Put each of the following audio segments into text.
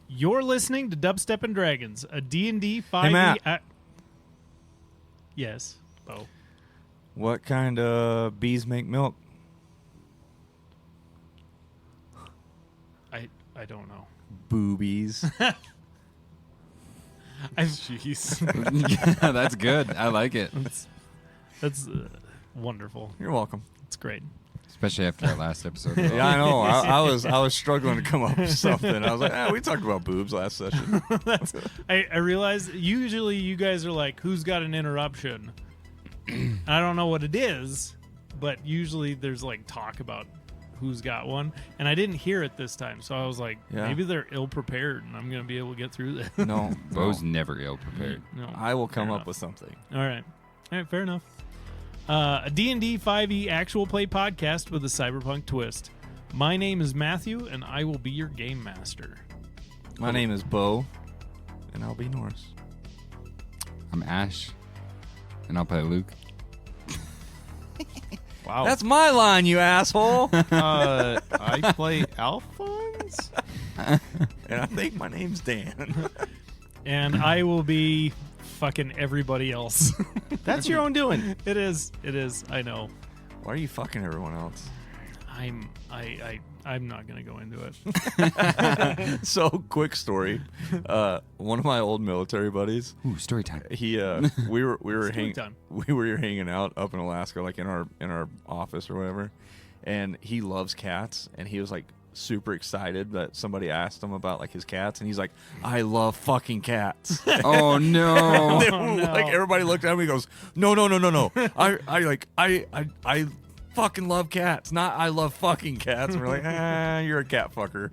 You're listening to Dubstep and Dragons, a D&D 5e... Hey, Matt. Yes, Bo. What kind of bees make milk? I don't know. Boobies. Jeez. Yeah, that's good. I like it. That's wonderful. You're welcome. It's great. Especially after that last episode. Yeah, I know. I was struggling to come up with something. I was like, we talked about boobs last session. I realize usually you guys are like, who's got an interruption? I don't know what it is, but usually there's like talk about who's got one, and I didn't hear it this time, so I was like, maybe they're ill prepared, and I'm gonna be able to get through this. No, Bo's never ill prepared. No, I will come fair up enough. with something. All right, fair enough. A D&D 5e actual play podcast with a cyberpunk twist. My name is Matthew, and I will be your game master. My name is Bo, and I'll be Norris. I'm Ash, and I'll play Luke. Wow. That's my line, you asshole. I play Alphonse? And I think my name's Dan. And I will be fucking everybody else. That's your own doing. It is. I know. Why are you fucking everyone else? I'm not gonna go into it. So, quick story. One of my old military buddies. Ooh, story time. He we were Story time. hanging out up in Alaska, like in our office or whatever, and he loves cats, and he was like super excited that somebody asked him about like his cats, and he's like, I love fucking cats. Oh no! They Oh, were, no. Like everybody looked at him, he goes, no. I fucking love cats, not I love fucking cats. And we're like, you're a cat fucker.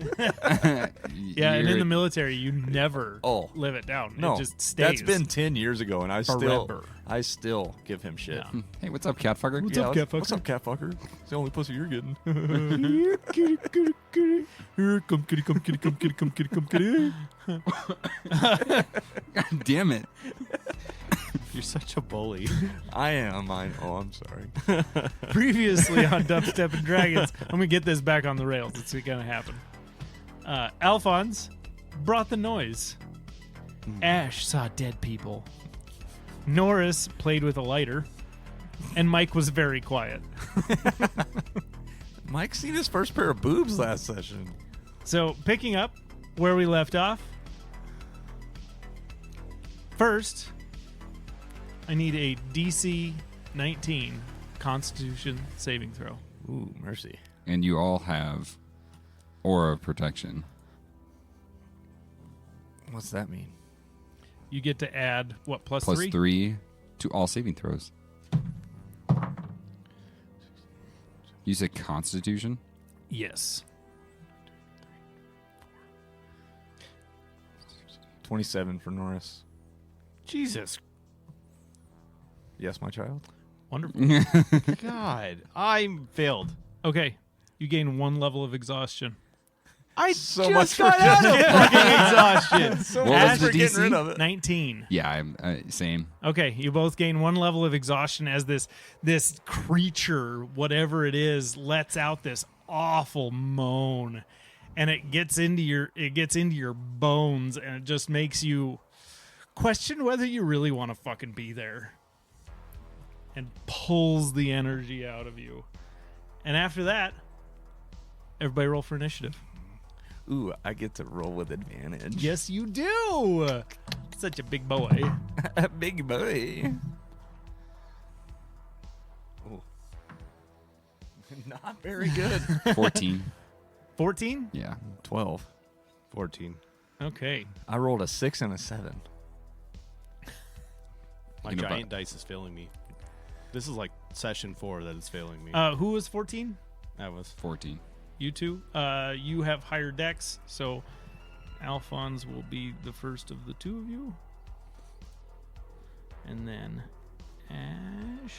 Yeah, and in the military, you never live it down. No, it just stays. that's been 10 years ago, and I Forever. still give him shit. Yeah. Hey, what's up, cat fucker? What's up, cat fucker? What's up, cat fucker? It's the only pussy you're getting. Here, kitty, kitty, kitty. Here, come, kitty, come, kitty, come, kitty, come, kitty, come, kitty. God damn it! You're such a bully. I am. I'm sorry. Previously on Dubstep and Dragons, I'm gonna get this back on the rails. It's gonna happen. Alphonse brought the noise. Ash saw dead people. Norris played with a lighter, and Mike was very quiet. Mike's seen his first pair of boobs last session. So, picking up where we left off. First, I need a DC 19 Constitution saving throw. Ooh, mercy. And you all have aura of protection. What's that mean? You get to add, what, plus Plus 3? 3 to all saving throws. You said Constitution? Yes. 27 for Norris. Jesus. Yes, my child. Wonderful. God, I'm failed. Okay. You gain 1 level of exhaustion. I So just much for got out of fucking exhaustion. So What much was the for getting DC? rid of it. 19. Yeah, I'm same. Okay, you both gain 1 level of exhaustion as this creature, whatever it is, lets out this awful moan, and it gets into your bones, and it just makes you question whether you really want to fucking be there, and pulls the energy out of you. And after that, everybody roll for initiative. Ooh, I get to roll with advantage. Yes, you do. Such a big boy. Big boy. Ooh. Not very good. 14. 14? Yeah. 12. 14. Okay. I rolled a 6 and a 7. My You know, giant dice is failing me. This is like session 4 that is failing me. Who was 14? That was 14. You two. You have higher decks, so Alphonse will be the first of the two of you. And then Ash.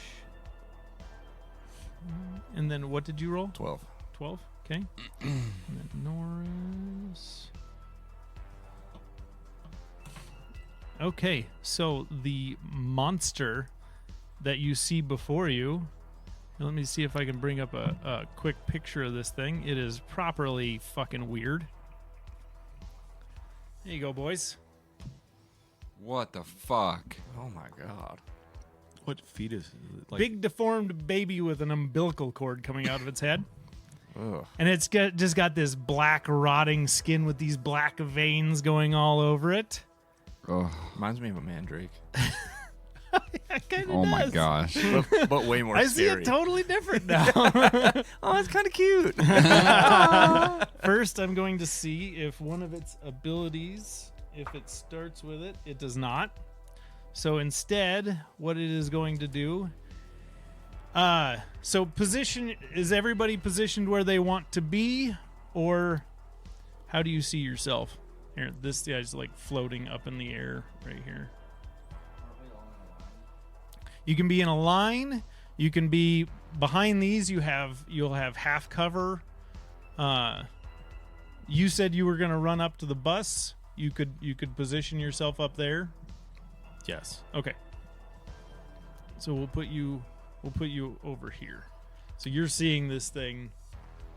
And then what did you roll? 12. 12? Okay. And then Norris. Okay, so the monster that you see before you, let me see if I can bring up a quick picture of this thing. It is properly fucking weird. There you go, boys. What the fuck? Oh my god. What fetus is it? Like, Big deformed baby with an umbilical cord coming out of its head. Ugh. And it's just got this black rotting skin with these black veins going all over it. Oh, Reminds me of a mandrake, It kinda oh my does. gosh. but way more I see scary. it totally different now. Oh, it's kind of cute. First, I'm going to see if one of its abilities, if it starts with it, it does not. So instead, what it is going to do. So position, is everybody positioned where they want to be, or how do you see yourself? Here, this guy's like floating up in the air right here. You can be in a line. You can be behind these. You'll have half cover. You said you were going to run up to the bus. You could position yourself up there. yes. Okay. So we'll put you over here. So you're seeing this thing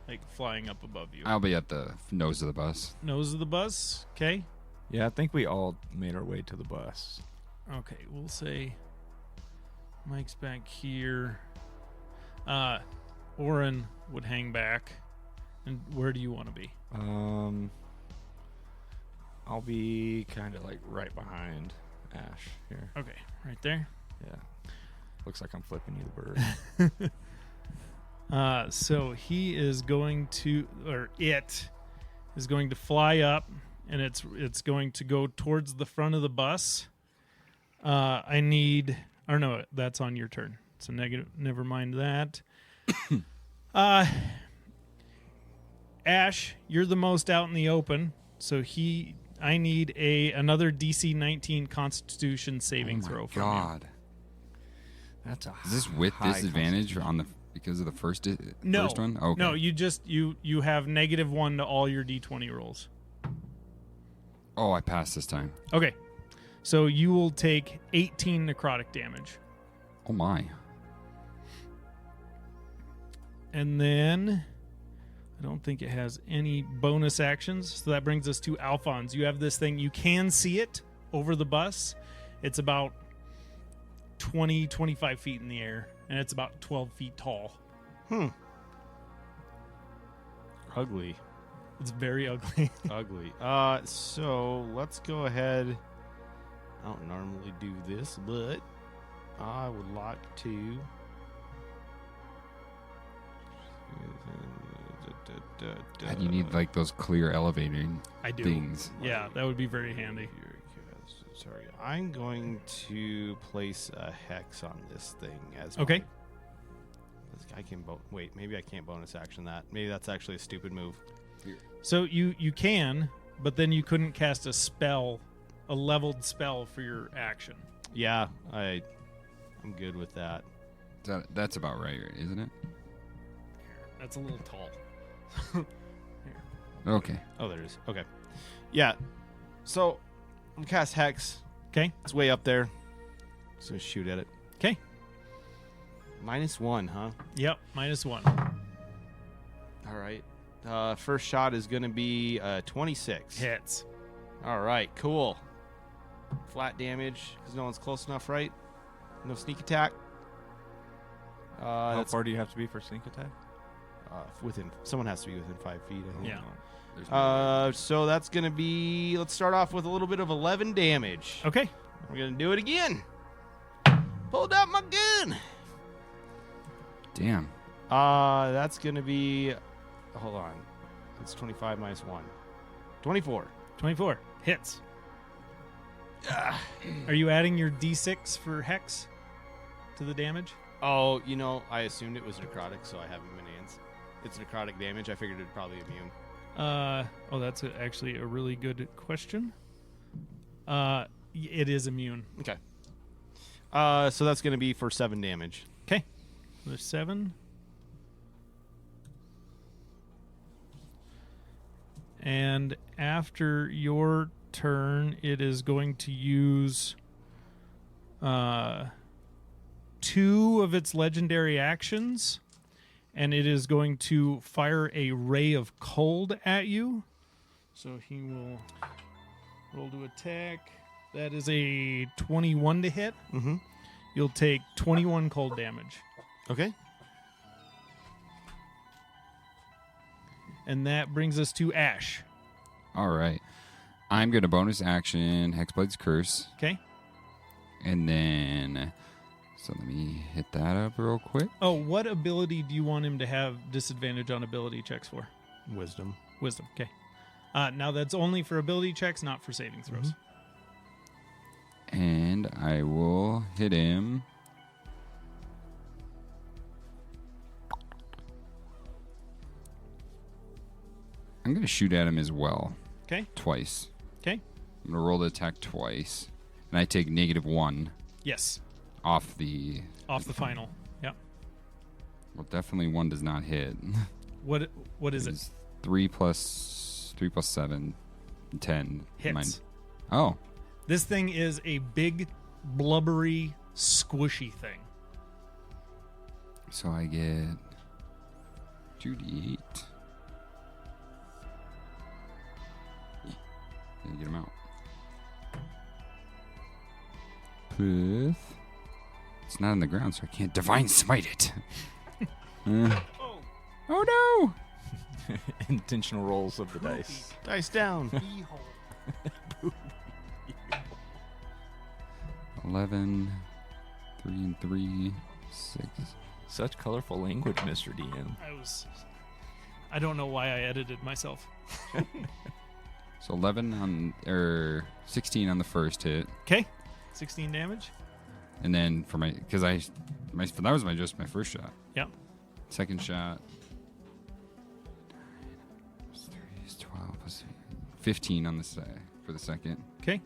like flying up above you. I'll be at the nose of the bus. Nose of the bus. Okay. Yeah, I think we all made our way to the bus. Okay. We'll say Mike's back here. Oren would hang back. And where do you want to be? I'll be kind of like right behind Ash here. Okay. Right there. Yeah. Looks like I'm flipping you the bird. So he is going to, or it is going to fly up, and it's going to go towards the front of the bus. I need, or no, that's on your turn. So negative. Never mind that. Ash, you're the most out in the open, so I need another DC 19 Constitution saving oh throw my from God. That's a Is this with high disadvantage constitution. on the because of the first No. first one? Okay. No, you just you have -1 to all your D20 rolls. Oh, I passed this time. Okay. So you will take 18 necrotic damage. Oh my. And then I don't think it has any bonus actions. So that brings us to Alphonse. You have this thing. You can see it over the bus. It's about 25 feet in the air, and it's about 12 feet tall. Ugly. It's very ugly. Ugly. So let's go ahead. I don't normally do this, but I would like to. God, you need like those clear elevating I do. things. Yeah, that would be very handy. Sorry, I'm going to place a hex on this thing as Okay. I can wait. Maybe I can't bonus action that. Maybe that's actually a stupid move. So you can, but then you couldn't cast a spell, a leveled spell for your action. Yeah, I'm good with that. That's about right, isn't it? That's a little tall. Okay. Oh, there it is. Okay. Yeah. So I'm gonna cast hex. Okay. It's way up there. So shoot at it. Okay. -1, huh? Yep. -1. All right. First shot is going to be 26. Hits. All right, cool. Flat damage because no one's close enough, right? No sneak attack. How That's far do you have to be for sneak attack? within. Someone has to be within 5 feet. I think. Yeah. There's no So that's going to be. Let's start off with a little bit of 11 damage. Okay. We're going to do it again. Pulled out my gun. Damn. That's going to be. Hold on. It's 25 minus 1. 24. 24. Hits. Are you adding your D6 for Hex to the damage? Oh, I assumed it was necrotic, so I have him in hands. It's necrotic damage. I figured it'd probably immune. That's actually a really good question. It is immune. Okay. So that's going to be for 7 damage. Okay. There's 7. And after your turn, it is going to use 2 of its legendary actions, and it is going to fire a ray of cold at you. So he will Roll to attack. That is a 21 to hit. Mm-hmm. You'll take 21 cold damage. Okay. And that brings us to Ash. All right. I'm going to bonus action Hexblade's Curse. Okay. And then, so let me hit that up real quick. Oh, what ability do you want him to have disadvantage on ability checks for? Wisdom. Wisdom. Okay. Now that's only for ability checks, not for saving throws. And I will hit him. I'm going to shoot at him as well. Okay. Twice. Okay. I'm going to roll the attack twice. And I take -1 Yes. off the... Off the final. Yeah. Well, definitely 1 does not hit. What is it? It's 3 plus 7, 10. Hits. Oh. This thing is a big, blubbery, squishy thing. So I get 2d8. Get him out. Plus, it's not on the ground, so I can't divine smite it. Oh no! Intentional rolls of the dice. Dice down. 11, 3 and 3, 6. Such colorful language, Mr. DM. I don't know why I edited myself. So 11 on, 16 on the first hit, Okay. 16 damage. and then for my, because that was just my first shot. Yep. Second shot. 3 is 12 plus 15 on the for the second. Okay.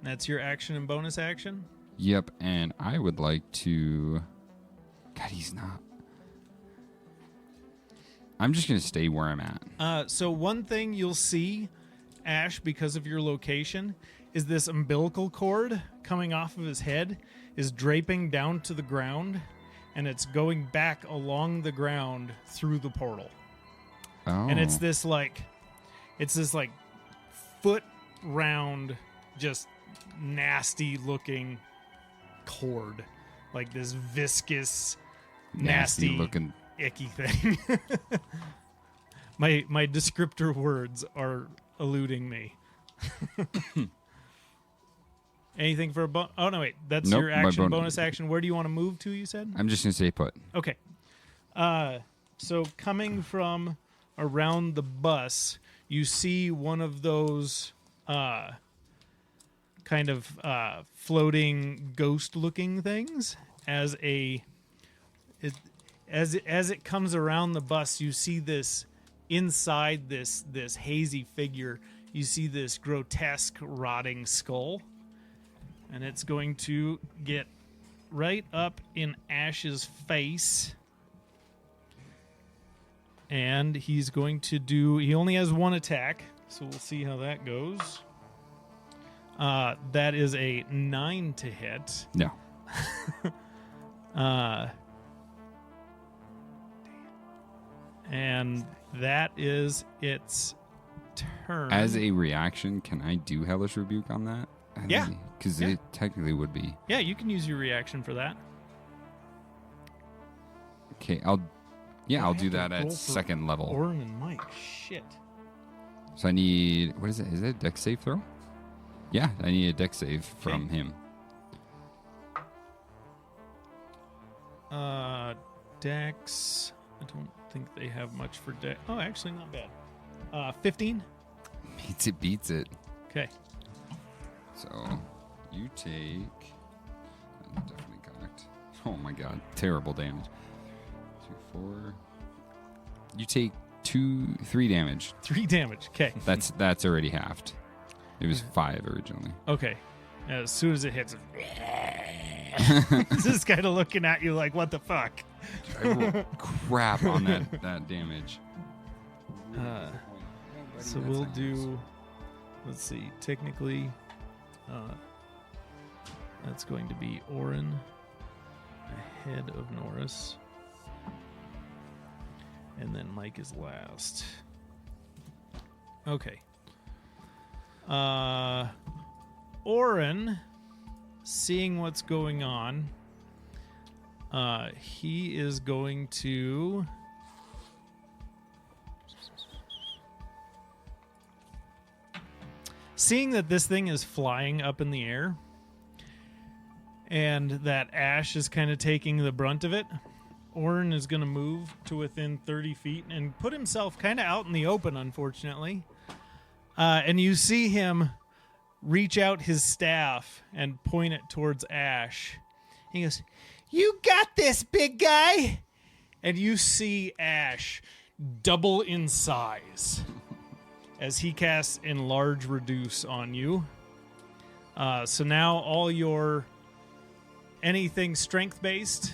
That's your action and bonus action. Yep, and I would like to. God, he's not. I'm just gonna stay where I'm at. So one thing you'll see, Ash, because of your location, is this umbilical cord coming off of his head is draping down to the ground, and it's going back along the ground through the portal. Oh, And it's this foot round, just nasty looking cord, like this viscous, nasty looking. icky thing. my descriptor words are eluding me. Anything for a oh no, wait, that's Nope, your my action, bonus action. Where do you want to move to, you said? I'm just gonna stay put. Okay. So coming from around the bus, you see one of those kind of floating ghost-looking things. As it comes around the bus, you see this inside this hazy figure. You see this grotesque, rotting skull, and it's going to get right up in Ash's face. And he's going to he only has one attack, so we'll see how that goes. That is a 9 to hit. No. And that is its turn. As a reaction, can I do Hellish Rebuke on that? Yeah. Because Yeah. it technically would be. Yeah, you can use your reaction for that. Okay, I'll have do to that roll at for second level. Orin and Mike. Shit. So I need, what is it? Is it a dex save throw? Yeah, I need a dex save from him. Dex. I don't think they have much for dex. Oh, actually, not bad. 15. Beats it. Okay. So you take. I'm definitely cocked. Oh my god, terrible damage. 2, 4. You take 3 damage. 3 damage. Okay. That's already halved. It was 5 originally. Okay. As soon as it hits, it's just kind of looking at you like, what the fuck? I rolled crap on that damage. So we'll do, let's see, technically, that's going to be Orin ahead of Norris. And then Mike is last. Okay. Oren, seeing what's going on, he is going to... Seeing that this thing is flying up in the air and that Ash is kind of taking the brunt of it, Oren is going to move to within 30 feet and put himself kind of out in the open, unfortunately. And you see him reach out his staff and point it towards Ash. He goes, "You got this, big guy!" And you see Ash double in size as he casts Enlarge Reduce on you. So now all your anything strength-based,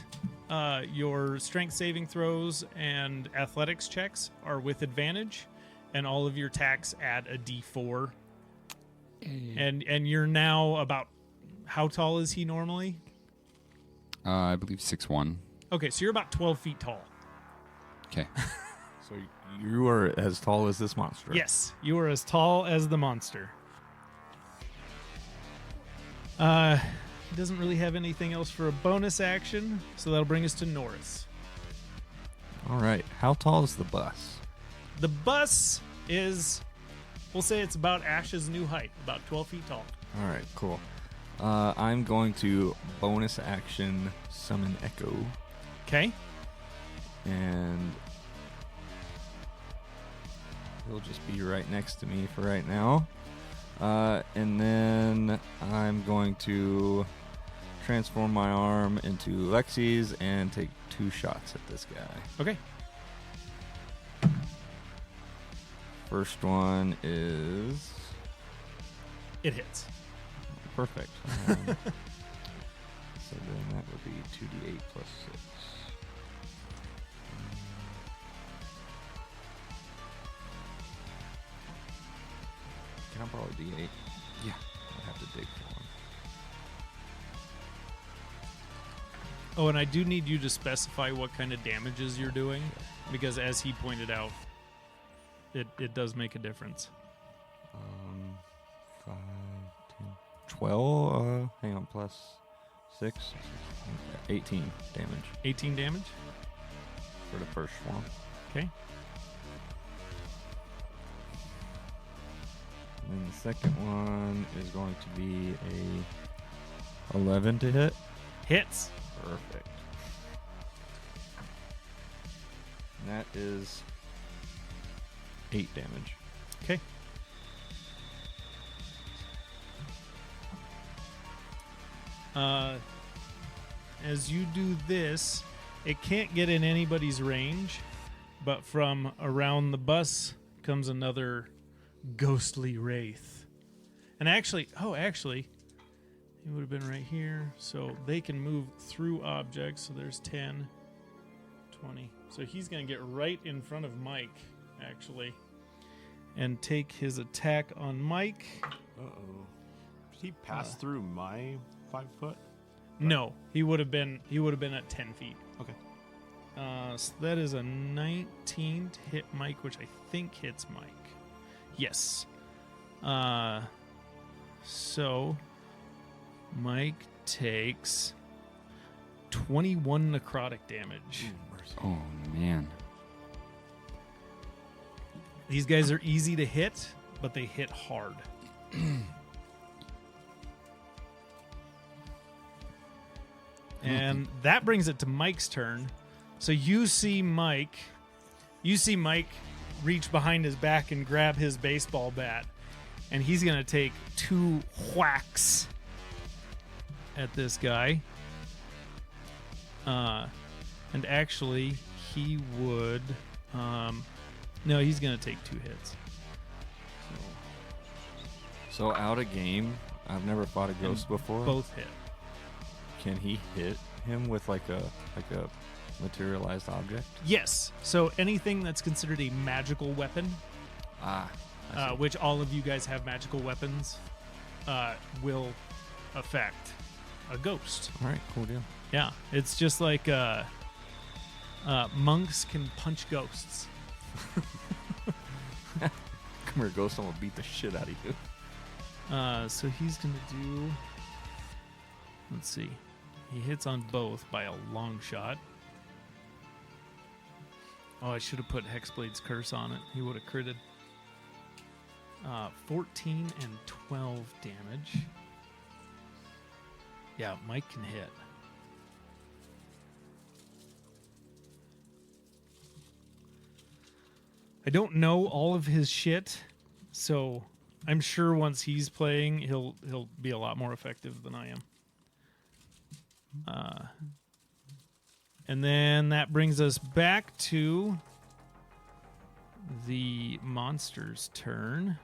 your strength saving throws and athletics checks are with advantage, and all of your attacks add a d4. And you're now about... How tall is he normally? I believe 6'1". Okay, so you're about 12 feet tall. Okay. So you are as tall as this monster. Yes, you are as tall as the monster. He doesn't really have anything else for a bonus action, so that'll bring us to Norris. All right. How tall is the bus? The bus is, we'll say it's about Ash's new height, about 12 feet tall. All right, cool. I'm going to bonus action summon Echo, Okay? and he'll just be right next to me for right now. And then I'm going to transform my arm into Lexi's and take 2 shots at this guy. Okay. First one is It hits. perfect. So then that would be 2d8 plus 6. Can I borrow a d8? Yeah. I have to dig for one. Oh, and I do need you to specify what kind of damages you're doing, because as he pointed out, it does make a difference. 5, 10, 12. Hang on, plus 6. 18 damage 18 damage? for the first one. Okay. And then the second one is going to be a 11 to hit. Hits. Perfect. And that is 8 damage. Okay. As you do this, it can't get in anybody's range, but from around the bus comes another ghostly wraith. And actually, he would have been right here, so they can move through objects. So there's 10, 20. So he's going to get right in front of Mike, actually, and take his attack on Mike. Uh-oh. Did he pass through my 5 foot? No, he would have been at 10 feet. Okay. So that is a 19 to hit Mike, which I think hits Mike. Yes. So Mike takes 21 necrotic damage. Oh, man. These guys are easy to hit, but they hit hard. And that brings it to Mike's turn. So you see Mike reach behind his back and grab his baseball bat, and he's going to take 2 whacks at this guy. And actually, he would... no, he's going to take 2 hits. So out of game, I've never fought a ghost before. Both hit. Can he hit him with like a materialized object? Yes. So anything that's considered a magical weapon, I see. which all of you guys have magical weapons, will affect a ghost. All right, cool deal. Yeah, it's just like Monks can punch ghosts. Come here, ghost. I'm gonna beat the shit out of you. So he's going to do... Let's see. He hits on both by a long shot. Oh, I should have put Hexblade's Curse on it. He would have critted. 14 and 12 damage. Yeah, Mike can hit. I don't know all of his shit, so I'm sure once he's playing, he'll be a lot more effective than I am. And then that brings us back to the monster's turn.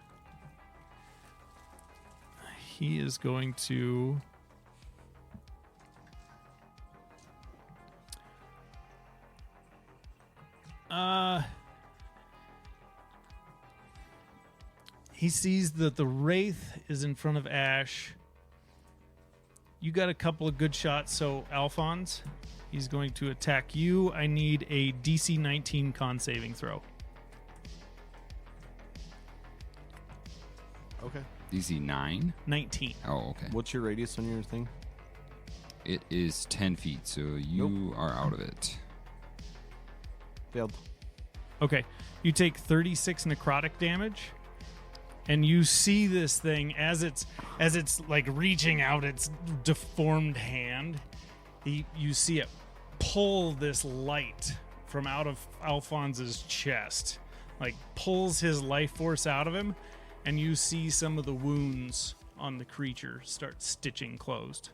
He is going to... he sees that the Wraith is in front of Ash. You got a couple of good shots, so Alphonse, he's going to attack you. I need a DC 19 con saving throw. Okay. DC 9? 19. Oh, okay. What's your radius on your thing? It is 10 feet, so you are out of it. Failed. Okay. You take 36 necrotic damage, and you see this thing as it's like reaching out its deformed hand. You see it pull this light from out of Alphonse's chest, like pulls his life force out of him, and you see some of the wounds on the creature start stitching closed.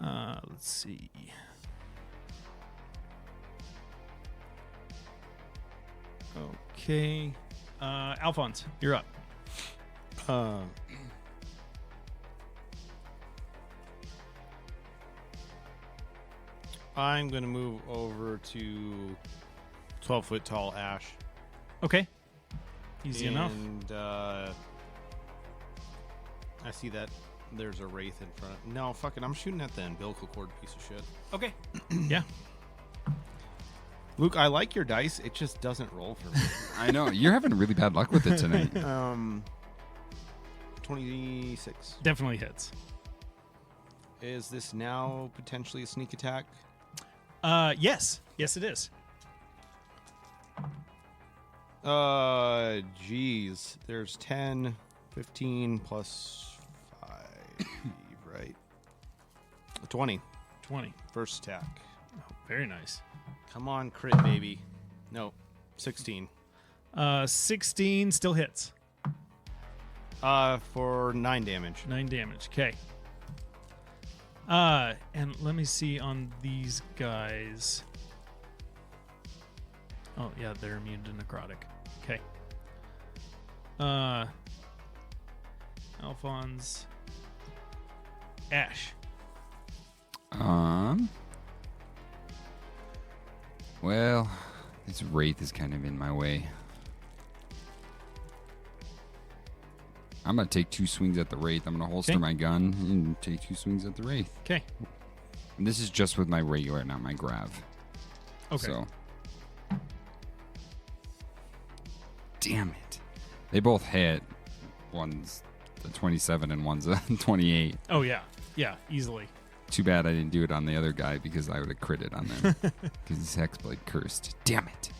Let's see. Okay. Alphonse, you're up. I'm going to move over to 12-foot tall Ash. Okay. Easy enough. And I see that there's a Wraith in front. No, fuck it. I'm shooting at the umbilical cord, piece of shit. Okay. Yeah. Luke, I like your dice. It just doesn't roll for me. I know. You're having really bad luck with it tonight. 26. Definitely hits. Is this now potentially a sneak attack? Yes. Yes, it is. Geez. There's 10, 15 plus 5, right? 20. 20. First attack. Oh, very nice. Come on, crit, baby. No, 16. 16 still hits. For 9 damage. 9 damage. Okay. And let me see on these guys. Oh, yeah, they're immune to necrotic. Okay. Alphonse. Ash. Well, this Wraith is kind of in my way. I'm going to take 2 swings at the Wraith. I'm going to holster Okay. my gun and take 2 swings at the Wraith. Okay. And this is just with my regular, not my grav. Okay. So. Damn it. They both hit. One's a 27 and one's a 28. Oh, yeah. Yeah, easily. Too bad I didn't do it on the other guy because I would have critted on them. Because his Hexblade cursed. Damn it.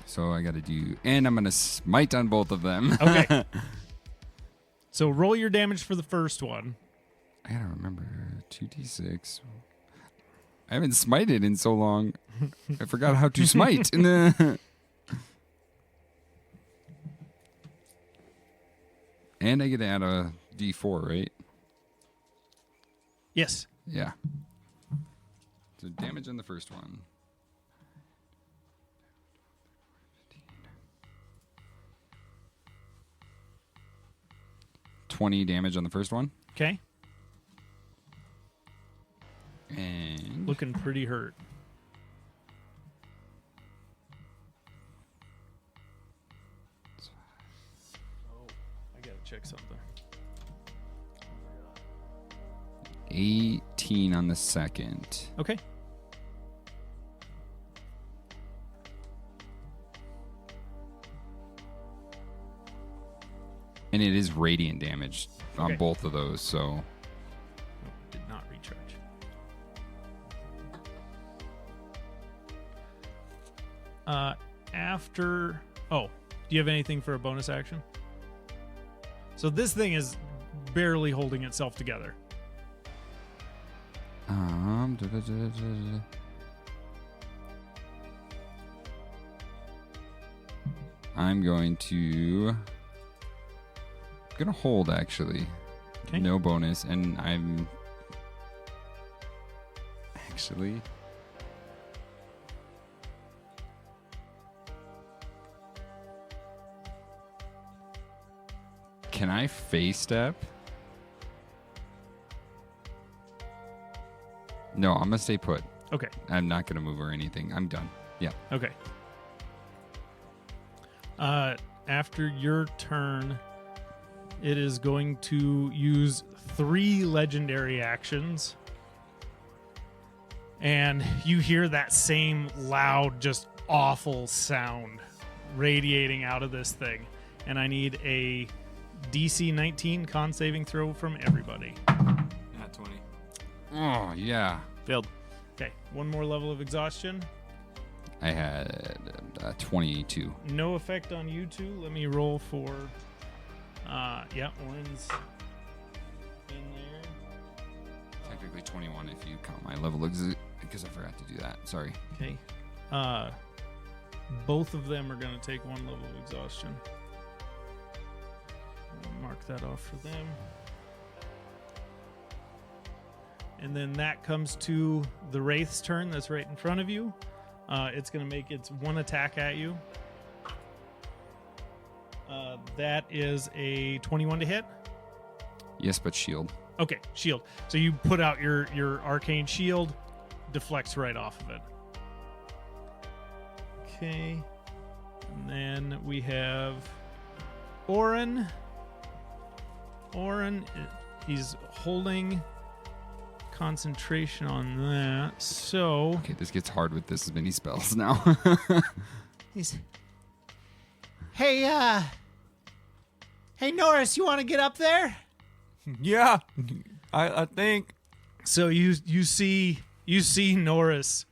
So I got to do... And I'm going to smite on both of them. Okay. So roll your damage for the first one. I got to remember 2d6. I haven't smited in so long. I forgot how to smite. And I get to add a d4, right? Yes. Yeah. So damage on the first one. 20 damage on the first one. Okay. And Looking pretty hurt. Oh, I gotta check something. 18 on the second. Okay. And it is radiant damage on Okay. both of those, so Oh, did not recharge. After... Oh, do you have anything for a bonus action? So this thing is barely holding itself together. da, da, da, da, da. I'm gonna hold actually. Okay. No bonus, and I'm actually can I face step? No, I'm gonna stay put. Okay. I'm not gonna move or anything. I'm done. Yeah. Okay. After your turn, it is going to use 3 legendary actions. And you hear that same loud, just awful sound radiating out of this thing. And I need a DC 19 con saving throw from everybody. At 20. Oh yeah. Failed. Okay, one more level of exhaustion. I had 22. No effect on you two. Let me roll for. Orin's in there. Technically 21 if you count my level because I forgot to do that. Sorry. Okay. Both of them are going to take 1 level of exhaustion. I'll mark that off for them. And then that comes to the Wraith's turn that's right in front of you. It's going to make its 1 attack at you. That is a 21 to hit. Yes, but shield. Okay, shield. So you put out your arcane shield, deflects right off of it. Okay. And then we have Orin. He's holding concentration on that. So Okay, this gets hard with this many spells now. He's. Hey, Norris, you want to get up there? Yeah, I think. So you see Norris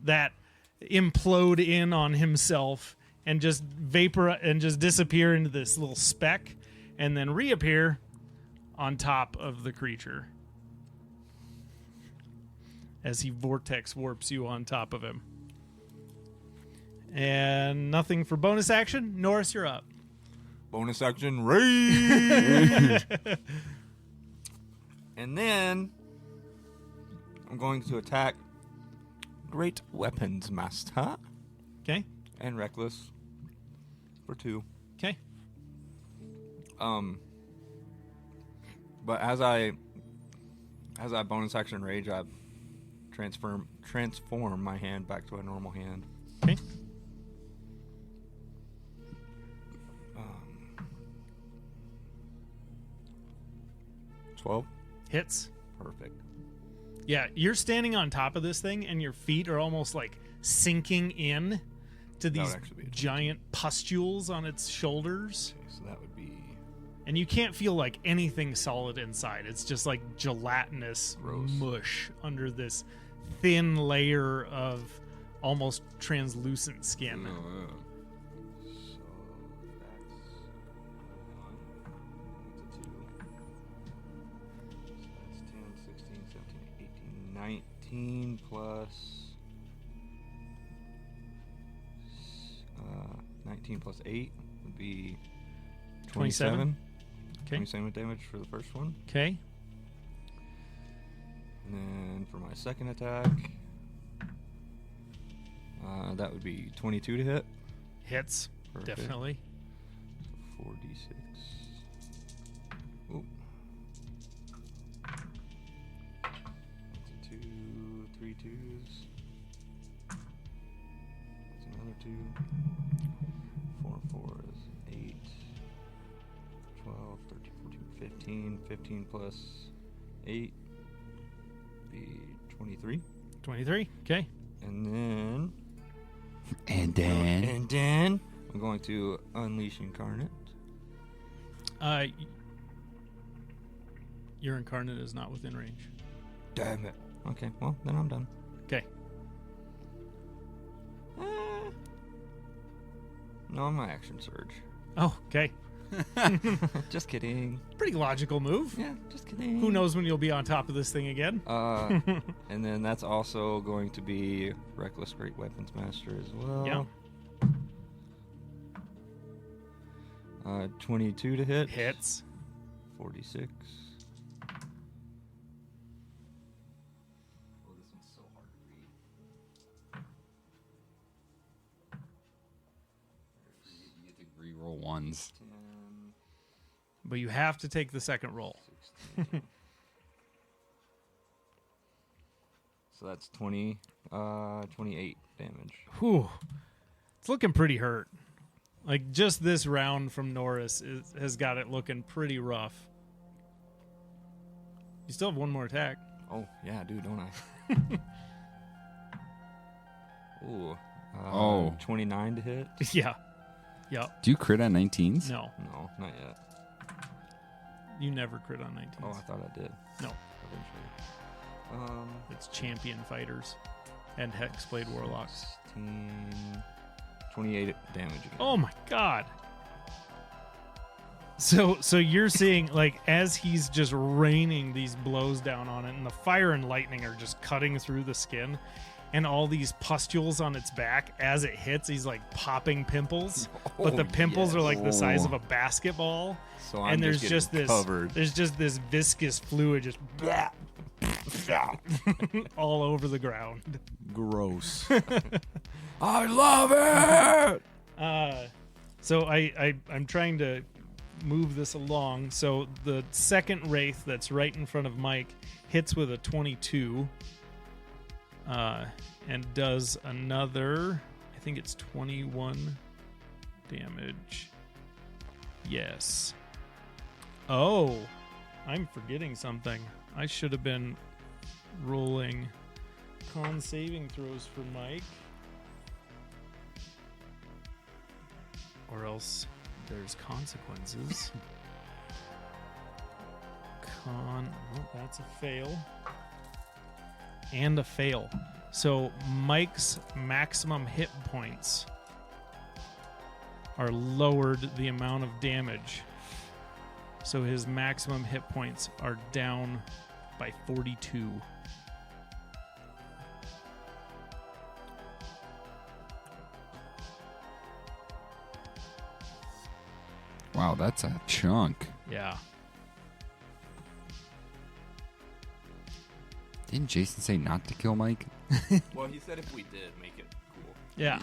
that implode in on himself and just vapor and just disappear into this little speck and then reappear on top of the creature as he vortex warps you on top of him. And nothing for bonus action. Norris, you're up. Bonus action rage. And then I'm going to attack Great Weapons Master Okay. and Reckless for 2. Okay. But as I bonus action rage, I transform my hand back to a normal hand. Okay. 12. Hits. Perfect. Yeah, you're standing on top of this thing and your feet are almost like sinking in to would these actually be a giant pustules on its shoulders. Okay, so that would be And you can't feel like anything solid inside. It's just like gelatinous Gross. mush under this thin layer of almost translucent skin. so that's 1, that's a 2. So that's 10, 16, 17, 18, 19 plus 19 plus 8 would be 27. Okay. 27 damage for the first one. Okay. And then for my second attack, that would be 22 to hit. Hits. Perfect. Definitely. 4d6. Oop. That's a 2, 3 2s. That's another 2. 4 and 4 is 8. 12, 13, 14, 15. 15 plus 8 be 23. 23. Okay. And then And then and then I'm going to unleash Incarnate. Your incarnate is not within range. Damn it. Okay, well, then I'm done. Okay. No, my action surge. Oh, okay. Just kidding. Pretty logical move. Yeah, just kidding. Who knows when you'll be on top of this thing again? And then that's also going to be Reckless Great Weapons Master as well. Yeah. 22 to hit. Hits. 46. you get to re-roll ones. 10, But you have to take the second roll. 16. So that's 28 damage. Whew. It's looking pretty hurt. Like, just this round from Norris has got it looking pretty rough. You still have one more attack. Oh, yeah, I do, don't I? Ooh. 29 to hit? Yeah. Yep. Do you crit on 19s? No. No, not yet. You never crit on 19s. Oh, I thought I did. No. Eventually. It's champion fighters and Hexblade Warlocks. 16, 28 damage again. Oh my god. So you're seeing, like, as he's just raining these blows down on it, and the fire and lightning are just cutting through the skin, and all these pustules on its back, as it hits, he's like popping pimples. But the pimples are like the size of a basketball. So I'm And there's just just getting this covered. there's just this viscous fluid just all over the ground. Gross. I love it. So I'm trying to move this along. So the second wraith that's right in front of Mike hits with a 22, and does another. I think it's 21 damage. Yes. Oh, I'm forgetting something. I should have been rolling con saving throws for Mike. Or else there's consequences. Oh, that's a fail. And a fail. So Mike's maximum hit points are lowered the amount of damage. So his maximum hit points are down by 42. Wow, that's a chunk. Yeah. Didn't Jason say not to kill Mike? Well, he said if we did, make it cool. Yeah.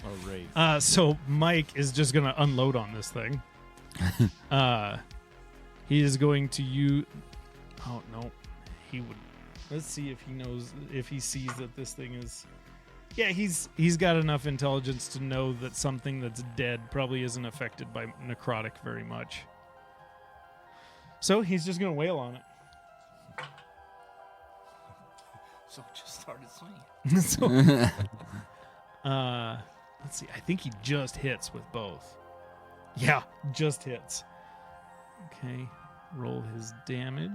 Oh, right. So Mike is just going to unload on this thing. He is going to use... Oh, no. He would... Let's see if he knows... If he sees that this thing is... Yeah, he's got enough intelligence to know that something that's dead probably isn't affected by necrotic very much. So he's just going to wail on it. So it just started swinging. So, let's see. I think he just hits with both. Yeah, just hits. Okay, roll his damage.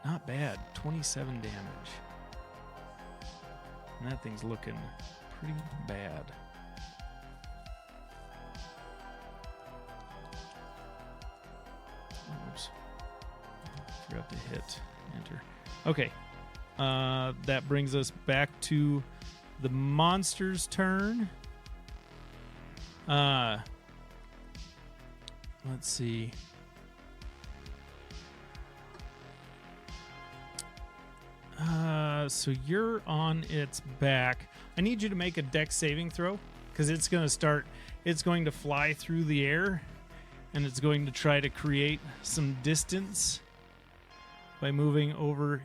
Not bad. 27 damage. And that thing's looking pretty bad. Oops. Forgot to hit enter. Okay. That brings us back to the monster's turn. Let's see. So you're on its back. I need you to make a dex saving throw because it's going to fly through the air and it's going to try to create some distance by moving over.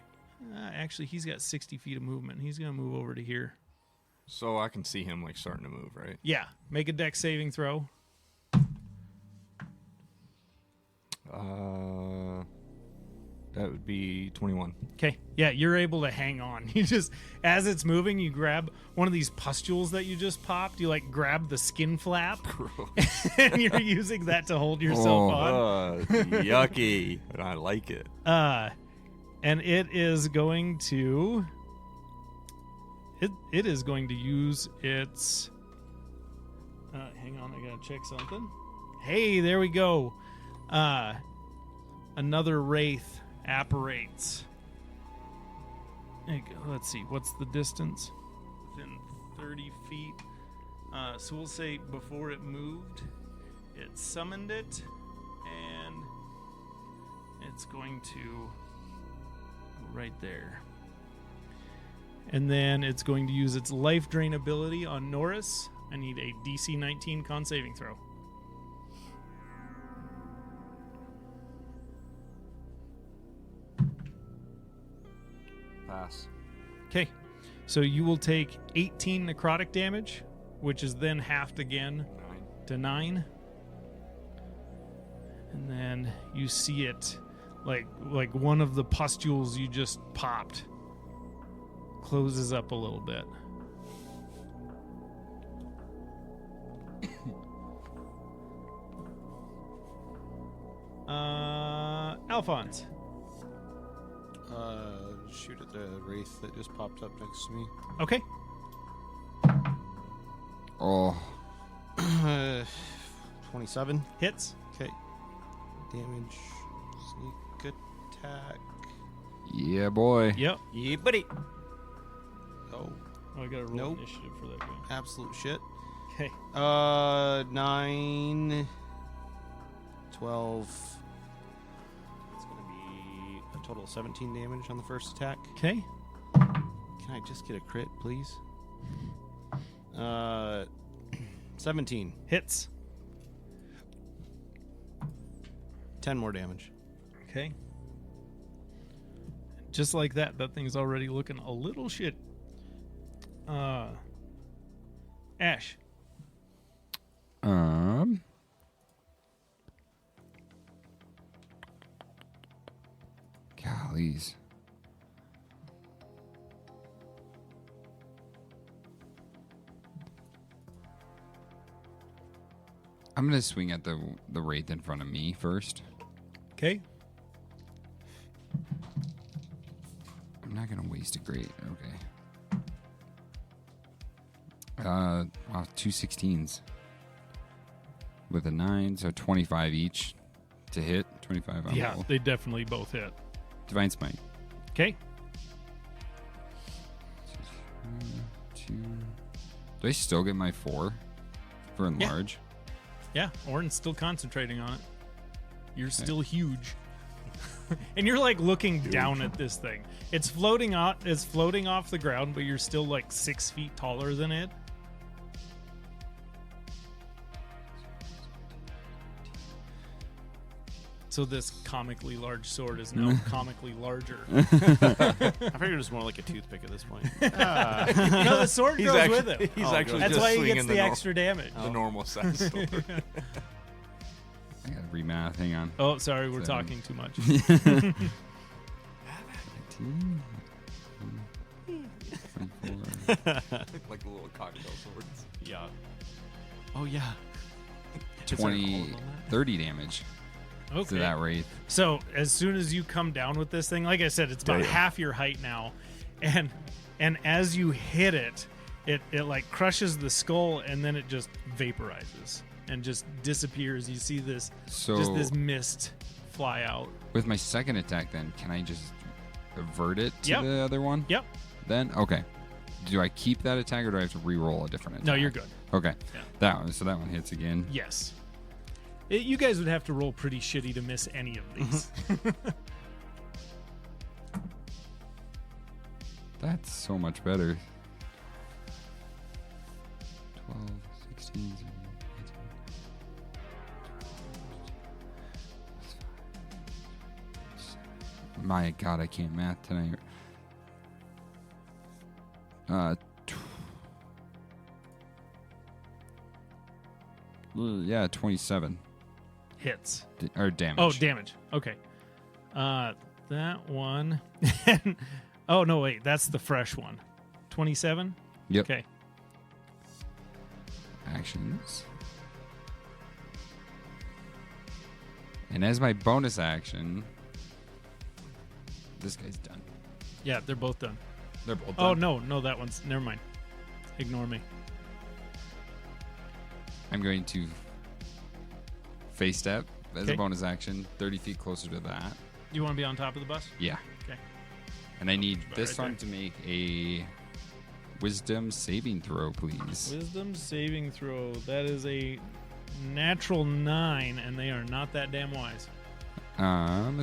Actually, he's got 60 feet of movement. He's going to move over to here. So I can see him like starting to move, right? Yeah, make a dex saving throw. That would be 21. Okay. Yeah, you're able to hang on. You just, as it's moving, you grab one of these pustules that you just popped. You like grab the skin flap, and you're using that to hold yourself Oh. on. Yucky. But I like it. And it is going to. It is going to use its. Hang on, I gotta check something. Hey, there we go. Another wraith apparates. Let's see, what's the distance? Within 30 feet. So we'll say before it moved, it summoned it, and it's going to go right there. And then it's going to use its life drain ability on Norris. I need a DC 19 con saving throw. Pass. Okay, so you will take 18 necrotic damage, which is then halved again 9. to 9. And then you see it like one of the pustules you just popped closes up a little bit. Alphonse. Shoot at the wraith that just popped up next to me. Okay. Oh, 27. Hits. Okay. Damage. Sneak attack. yeah, boy. Yep. Yeah, buddy. Oh, Oh, I gotta roll Nope. initiative for that guy. absolute shit. Okay. 9, 12. It's gonna be a total of 17 damage on the first attack. Okay. Can I just get a crit, please? 17. Hits. 10 more damage. Okay. Just like that, that thing's already looking a little shit. Ash. Gollies. I'm gonna swing at the wraith in front of me first. Okay. I'm not gonna waste a great. Okay. Wow, 2 16s with a 9, so 25 each to hit. 25 on Yeah, roll. they definitely both hit. Divine Smite. Okay. 2. Do I still get my 4 for enlarge? Yeah, Orin's still concentrating on it. You're still huge. And you're like looking down at this thing. It's floating off the ground, but you're still like 6 feet taller than it. So this comically large sword is now comically larger. I figured it was more like a toothpick at this point. No, the sword grows with him. He's Oh, actually That's just why he swinging gets the extra damage. the normal size sword. I gotta remath. Hang on. Oh, sorry, we're 7. talking too much. 19, 24, like the little cocktail swords. Yeah. Oh, yeah. 20, 30 damage to Okay. that wraith. So as soon as you come down with this thing, like I said, it's about Damn. half your height now, and as you hit it, it like crushes the skull, and then it just vaporizes and just disappears. You see this So just this mist fly out. with my second attack, then can I just avert it to Yep. the other one? Yep. Then okay. Do I keep that attack or do I have to re-roll a different attack? No, you're good. Okay. Yeah. That one. So that one hits again. Yes. You guys would have to roll pretty shitty to miss any of these. That's so much better. 12, 16, 17, 18. My God, I can't math tonight. Yeah, 27 Hits. or damage. Oh, damage. Okay. that one. Oh, no, wait. That's the fresh one. 27? Yep. Okay. Actions. And as my bonus action, this guy's done. Yeah, they're both done. They're both Oh, done. no, that one's. Never mind. Ignore me. I'm going to face step as Okay. a bonus action, 30 feet closer to that. You want to be on top of the bus? Yeah. Okay. And I need About this right one to make a wisdom saving throw, please. Wisdom saving throw. That is a natural 9, and they are not that damn wise.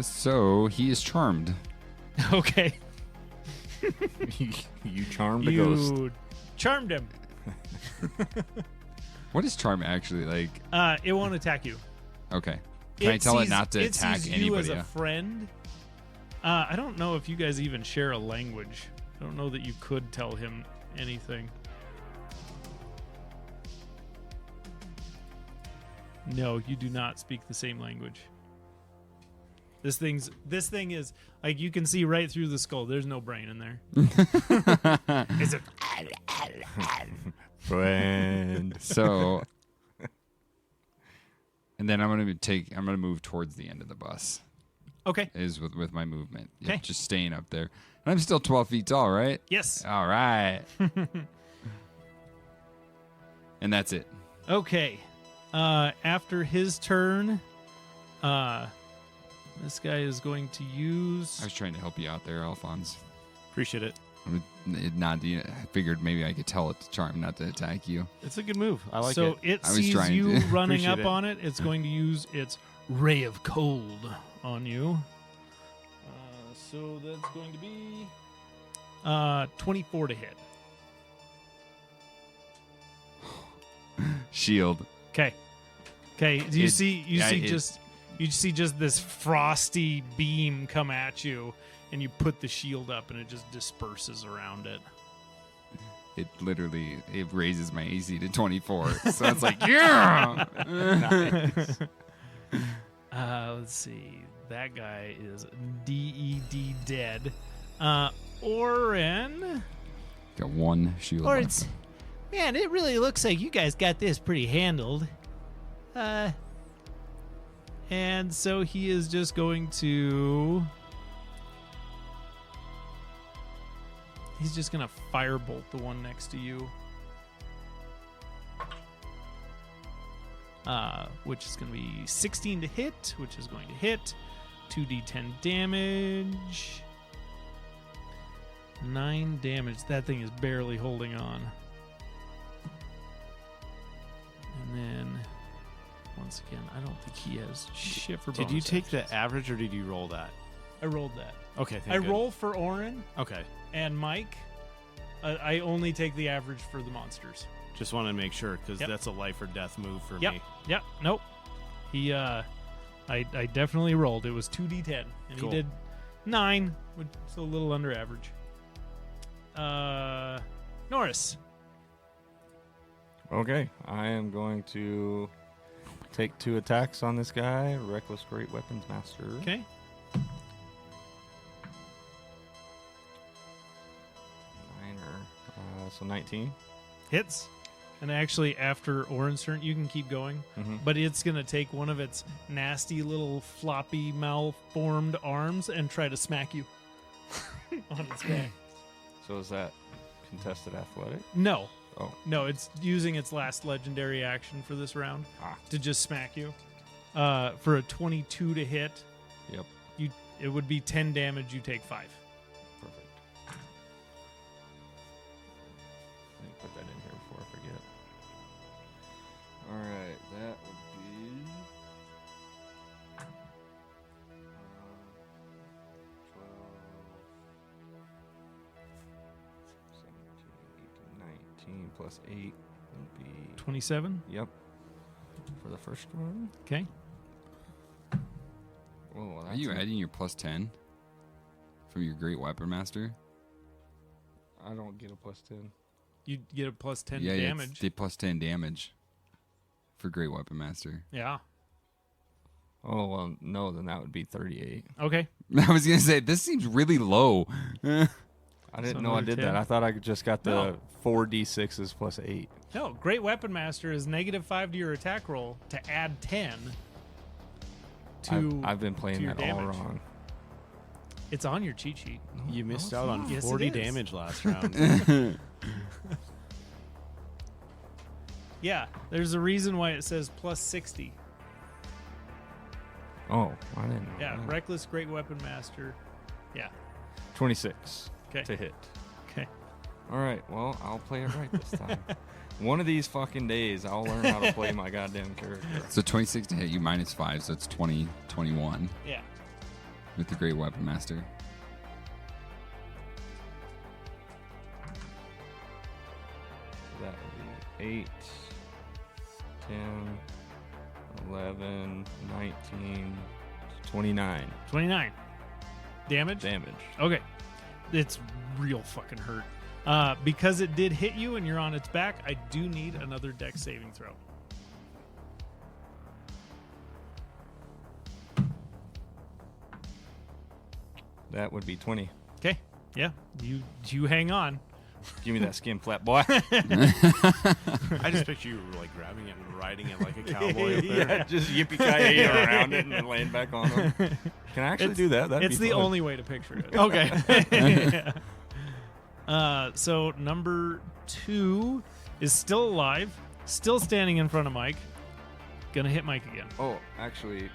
So he is charmed. Okay. You charmed a ghost. You charmed him. What is charm actually like? It won't attack you. Okay. Can I tell it sees- not to it attack sees anybody? you as a friend. I don't know if you guys even share a language. I don't know that you could tell him anything. No, you do not speak the same language. This thing is like you can see right through the skull. There's no brain in there. It's a Friend. So, and then I'm gonna move towards the end of the bus. okay. Is with my movement. Yep, Okay. just staying up there. And I'm still 12 feet tall, right? Yes. All right. And that's it. Okay. After his turn, this guy is going to use. I was trying to help you out there, Alphonse. Appreciate it. I figured maybe I could tell it to charm not to attack you. It's a good move. I like so it. it I was sees trying you to. running Appreciate up it. on it. It's going to use its ray of cold on you. So that's going to be 24 to hit. Shield. Okay. Okay. Do you It- see? You yeah, see it- just. You see just this frosty beam come at you, and you put the shield up, and it just disperses around it. It literally raises my AC to 24. So it's like, yeah. Let's see. That guy is DED dead. Oren. Got one shield. Or left. it's, man, it really looks like you guys got this pretty handled. And so he is just going to. He's just going to firebolt the one next to you. Which is going to be 16 to hit, which is going to hit. 2d10 damage. 9 damage. That thing is barely holding on. And then, once again, I don't think he has shit for Did you bonus take actions. the average or did you roll that? I rolled that. Okay, I roll for Orin Okay, and Mike. I only take the average for the monsters. just wanted to make sure because Yep. that's a life or death move for Yep. me. Yep. Nope. He. I definitely rolled. It was 2d10, and Cool. he did 9, which is a little under average. Norris. Okay, I am going to take 2 attacks on this guy. Reckless Great Weapons Master. Okay. So 19. Hits. And actually, after Orin's turn, you can keep going. Mhm. But it's going to take one of its nasty little floppy malformed arms and try to smack you on its back. So is that contested athletic? No. Oh. No, it's using its last legendary action for this round Ah. to just smack you. For a 22 to hit, Yep. it would be 10 damage. You take 5. Perfect. Let me put that in here before I forget. All right, that would be 12, 17, 18, 19 plus 8 would be 27. yep for the first one. Okay. Oh, Are you adding your plus 10 from your Great Weapon Master? I don't get a plus 10. You get a plus 10 yeah, damage. the plus 10 damage for Great Weapon Master. Yeah. Oh, well, no, then that would be 38. Okay. I was gonna say this seems really low. I didn't So know I another did 10? that. I thought I just got the No. 4d6s plus 8. No, Great Weapon Master is -5 to your attack roll to add 10 to. I've been playing to your that all damage. wrong. It's on your cheat sheet. You missed no, out it's on not. Yes, it 40 is. damage last round. Yeah, there's a reason why it says plus 60. Oh, I didn't know. Yeah, that. Reckless Great Weapon Master. Yeah. 26 Okay. to hit. Okay. All right, well, I'll play it right this time. One of these fucking days, I'll learn how to play my goddamn character. So 26 to hit you -5, so it's 20, 21 Yeah. with the Great Weapon Master. That would be 8, 10, 11, 19, 29 29. Damage? damage. Okay. It's real fucking hurt. Because it did hit you and you're on its back, I do need another dex saving throw. That would be 20. Okay. Yeah. You hang on. Give me that skin flap, boy. I just picture you like grabbing it and riding it like a cowboy up there. Yeah, just yippee-ki-yay around it and then laying back on them. Can I actually do that? That'd It's be the fun. only way to picture it. Okay. So number 2 is still alive, still standing in front of Mike. Gonna hit Mike again. Oh, actually,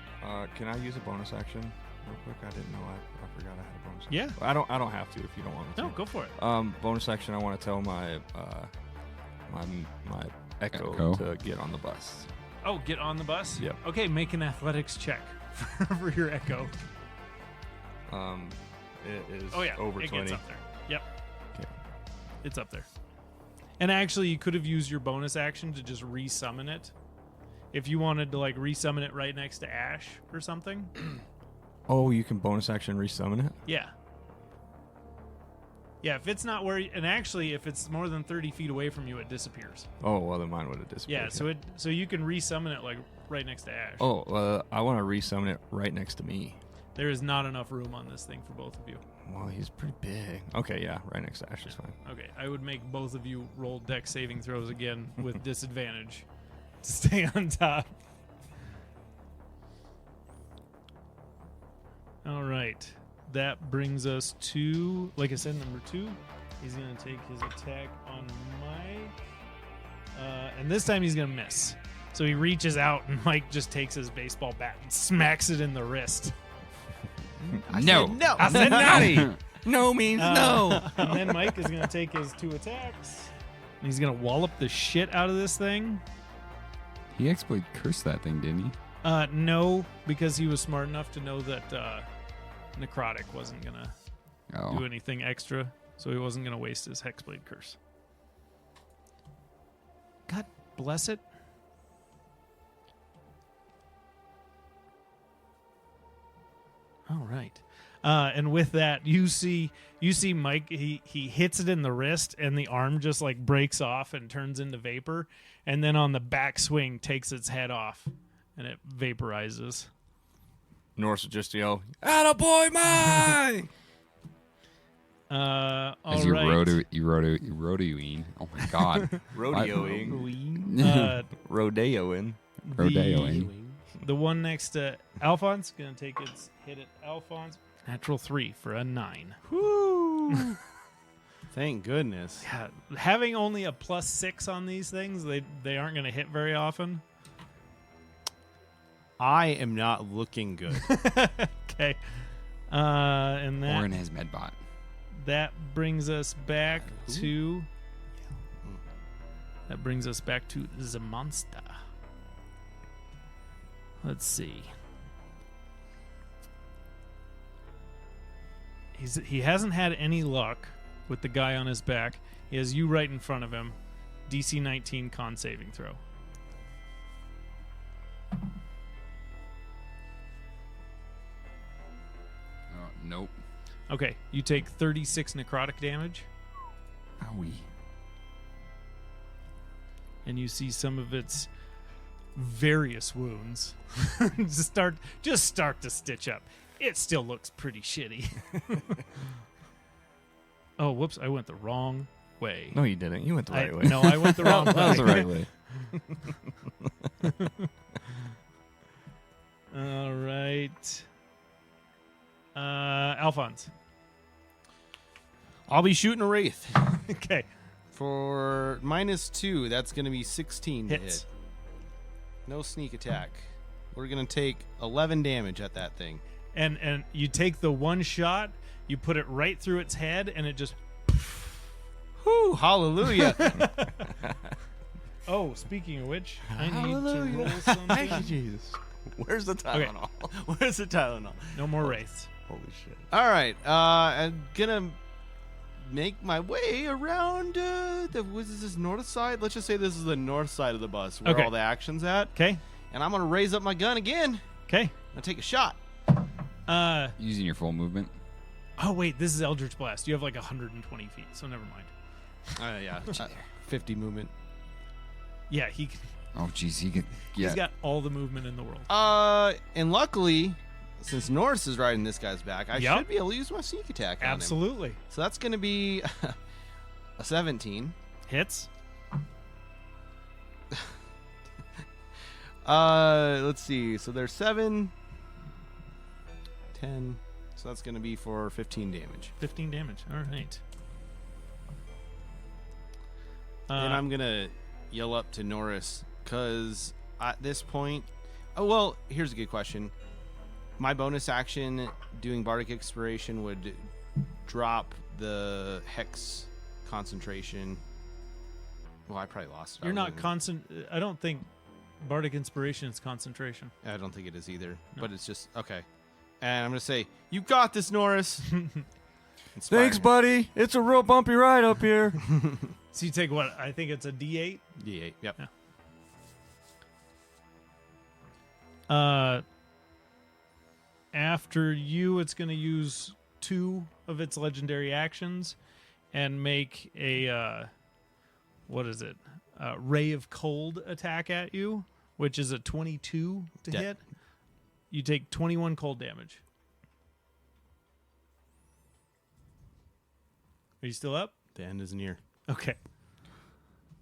can I use a bonus action real quick? I didn't know. I forgot I had a bonus action. Yeah. I don't have to if you don't want me to. No, go for it. Bonus action, I want to tell my my Echo Echo. to get on the bus. Oh, get on the bus? Yep. Okay, make an athletics check for your Echo. It is Oh, yeah. over it 20. gets up there. Yep. Okay. It's up there. And actually, you could have used your bonus action to just resummon it. If you wanted to, like, resummon it right next to Ash or something. Oh, you can bonus action resummon it? Yeah. Yeah, if it's not where... And actually, if it's more than 30 feet away from you, it disappears. Oh, well, then mine would have disappeared. Yeah, so you can resummon it, like, right next to Ash. Oh, I want to resummon it right next to me. There is not enough room on this thing for both of you. Well, he's pretty big. Okay, yeah, right next to Ash is fine. Okay, I would make both of you roll dex saving throws again with disadvantage to stay on top. All right. That brings us to, like I said, number 2. He's going to take his attack on Mike. And this time he's going to miss. So he reaches out and Mike just takes his baseball bat and smacks it in the wrist. No. No. I said naughty. No means no. And then Mike is going to take his 2 attacks. And he's going to wallop the shit out of this thing. He exploit cursed that thing, didn't he? No, because he was smart enough to know that Necrotic wasn't going to do Oh. anything extra. So he wasn't going to waste his Hexblade Curse. God bless it. All right. And with that, you see Mike, he hits it in the wrist and the arm just like breaks off and turns into vapor. And then on the backswing takes its head off and it vaporizes. Norse would just yell, "Attaboy, Mike!" All As you right. rodeoing. Oh my god. Rodeoing. The Rodeoing. Rodeoing. The one next to Alphonse, gonna take its hit at Alphonse. Natural 3 for a 9. Woo! Thank goodness. Yeah, having only a +6 on these things, they aren't gonna hit very often. I am not looking good. Okay. And Or in his medbot. that brings us back to the monster. Let's see. He hasn't had any luck with the guy on his back. He has you right in front of him. DC 19 con saving throw. Oh, nope. Okay, you take 36 necrotic damage, Owie. and you see some of its various wounds. just start to stitch up. It still looks pretty shitty. Oh, whoops! I went the wrong way. No, you didn't. You went the right way. No, I went the wrong way. That was the right way. All right. Alphonse. I'll be shooting a wraith Okay. for -2. That's going to be 16 to Hits. hit. No sneak attack. We're going to take 11 damage at that thing. And you take the one shot, you put it right through its head, and it just. Whew, hallelujah. Oh, speaking of which, I need to Hallelujah. roll Thank you, something. Jesus. Where's the Tylenol? Where's the Tylenol? No more wraiths. Holy shit. All right. I'm going to make my way around what is this, north side? Let's just say this is the north side of the bus where Okay. all the action's at. Okay. And I'm going to raise up my gun again. Okay. I'm going to take a shot. Using your full movement. Oh wait, this is Eldritch Blast. You have like 120 feet, so never mind. Yeah. 50 movement. Yeah, Oh, jeez, he could. Yeah. he's got all the movement in the world. And luckily, since Norris is riding this guy's back, I Yep. should be able to use my sneak attack on him. Absolutely. So that's going to be a 17. Hits. Let's see. So there's 7, 10. So that's going to be for 15 damage. 15 damage. All right. And I'm going to yell up to Norris because at this point, oh, well, here's a good question. My bonus action doing Bardic Inspiration would drop the Hex concentration. Well, I probably lost it. You're I not wasn't- constant. I don't think Bardic Inspiration is concentration. I don't think it is either, No. but it's just okay. And I'm gonna say, "You got this, Norris." Inspire. Thanks, buddy. It's a real bumpy ride up here. So you take what? I think it's a D8. D8. Yep. Yeah. After you, it's going to use 2 of its legendary actions and make a what is it? Ray of Cold attack at you, which is a 22 to Da- hit. You take 21 cold damage. Are you still up? The end is near. Okay.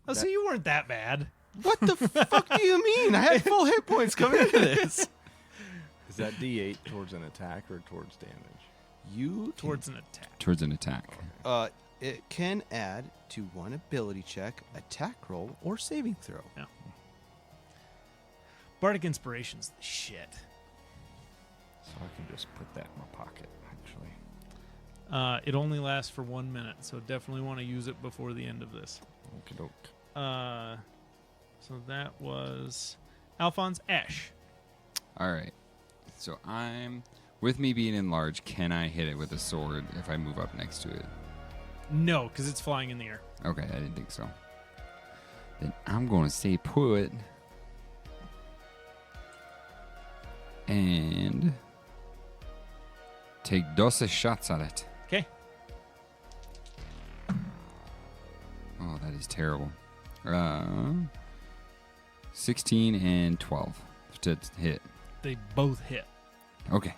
Oh, so you weren't that bad. What the fuck do you mean? I had full hit points coming into this. Is that D8 towards an attack or towards damage? You Towards an attack. Towards an attack. it can add to one ability check, attack roll, or saving throw. Bardic Inspiration's the shit. So I can just put that in my pocket, actually. It only lasts for 1 minute, so definitely want to use it before the end of this. Okie doke. So that was Alphonse Ash. All right. So with me being enlarged, can I hit it with a sword if I move up next to it? No, because it's flying in the air. Okay, I didn't think so. Then I'm going to stay put. And take 12 shots at it. Okay. Oh, that is terrible. 16 and 12 to hit. They both hit. Okay.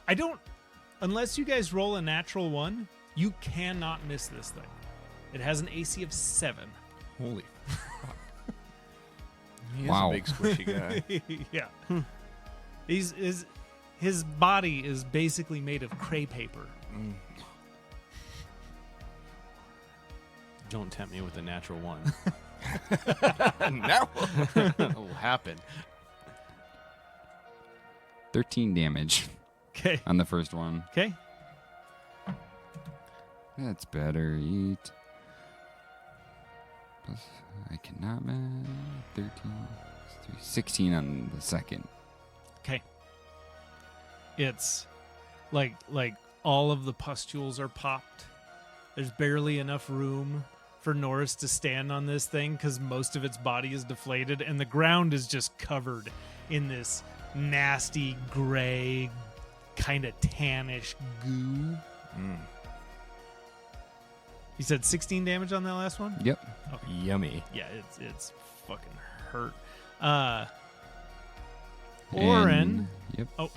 I don't, unless you guys roll a natural 1, you cannot miss this thing. It has an AC of 7. Holy fuck. He is Wow. a big squishy guy. Yeah. His body is basically made of cray paper. Don't tempt me with a natural 1. Now That will happen. 13 damage Okay. on the first one. Okay. That's better. Eat. Plus, I cannot man. 13. 16 on the second. Okay. It's like all of the pustules are popped. There's barely enough room for Norris to stand on this thing because most of its body is deflated and the ground is just covered in this nasty gray kind of tannish goo. You said 16 damage on that last one? Yep. Yummy. Yeah, it's fucking hurt. Oren. And- yep. Oh.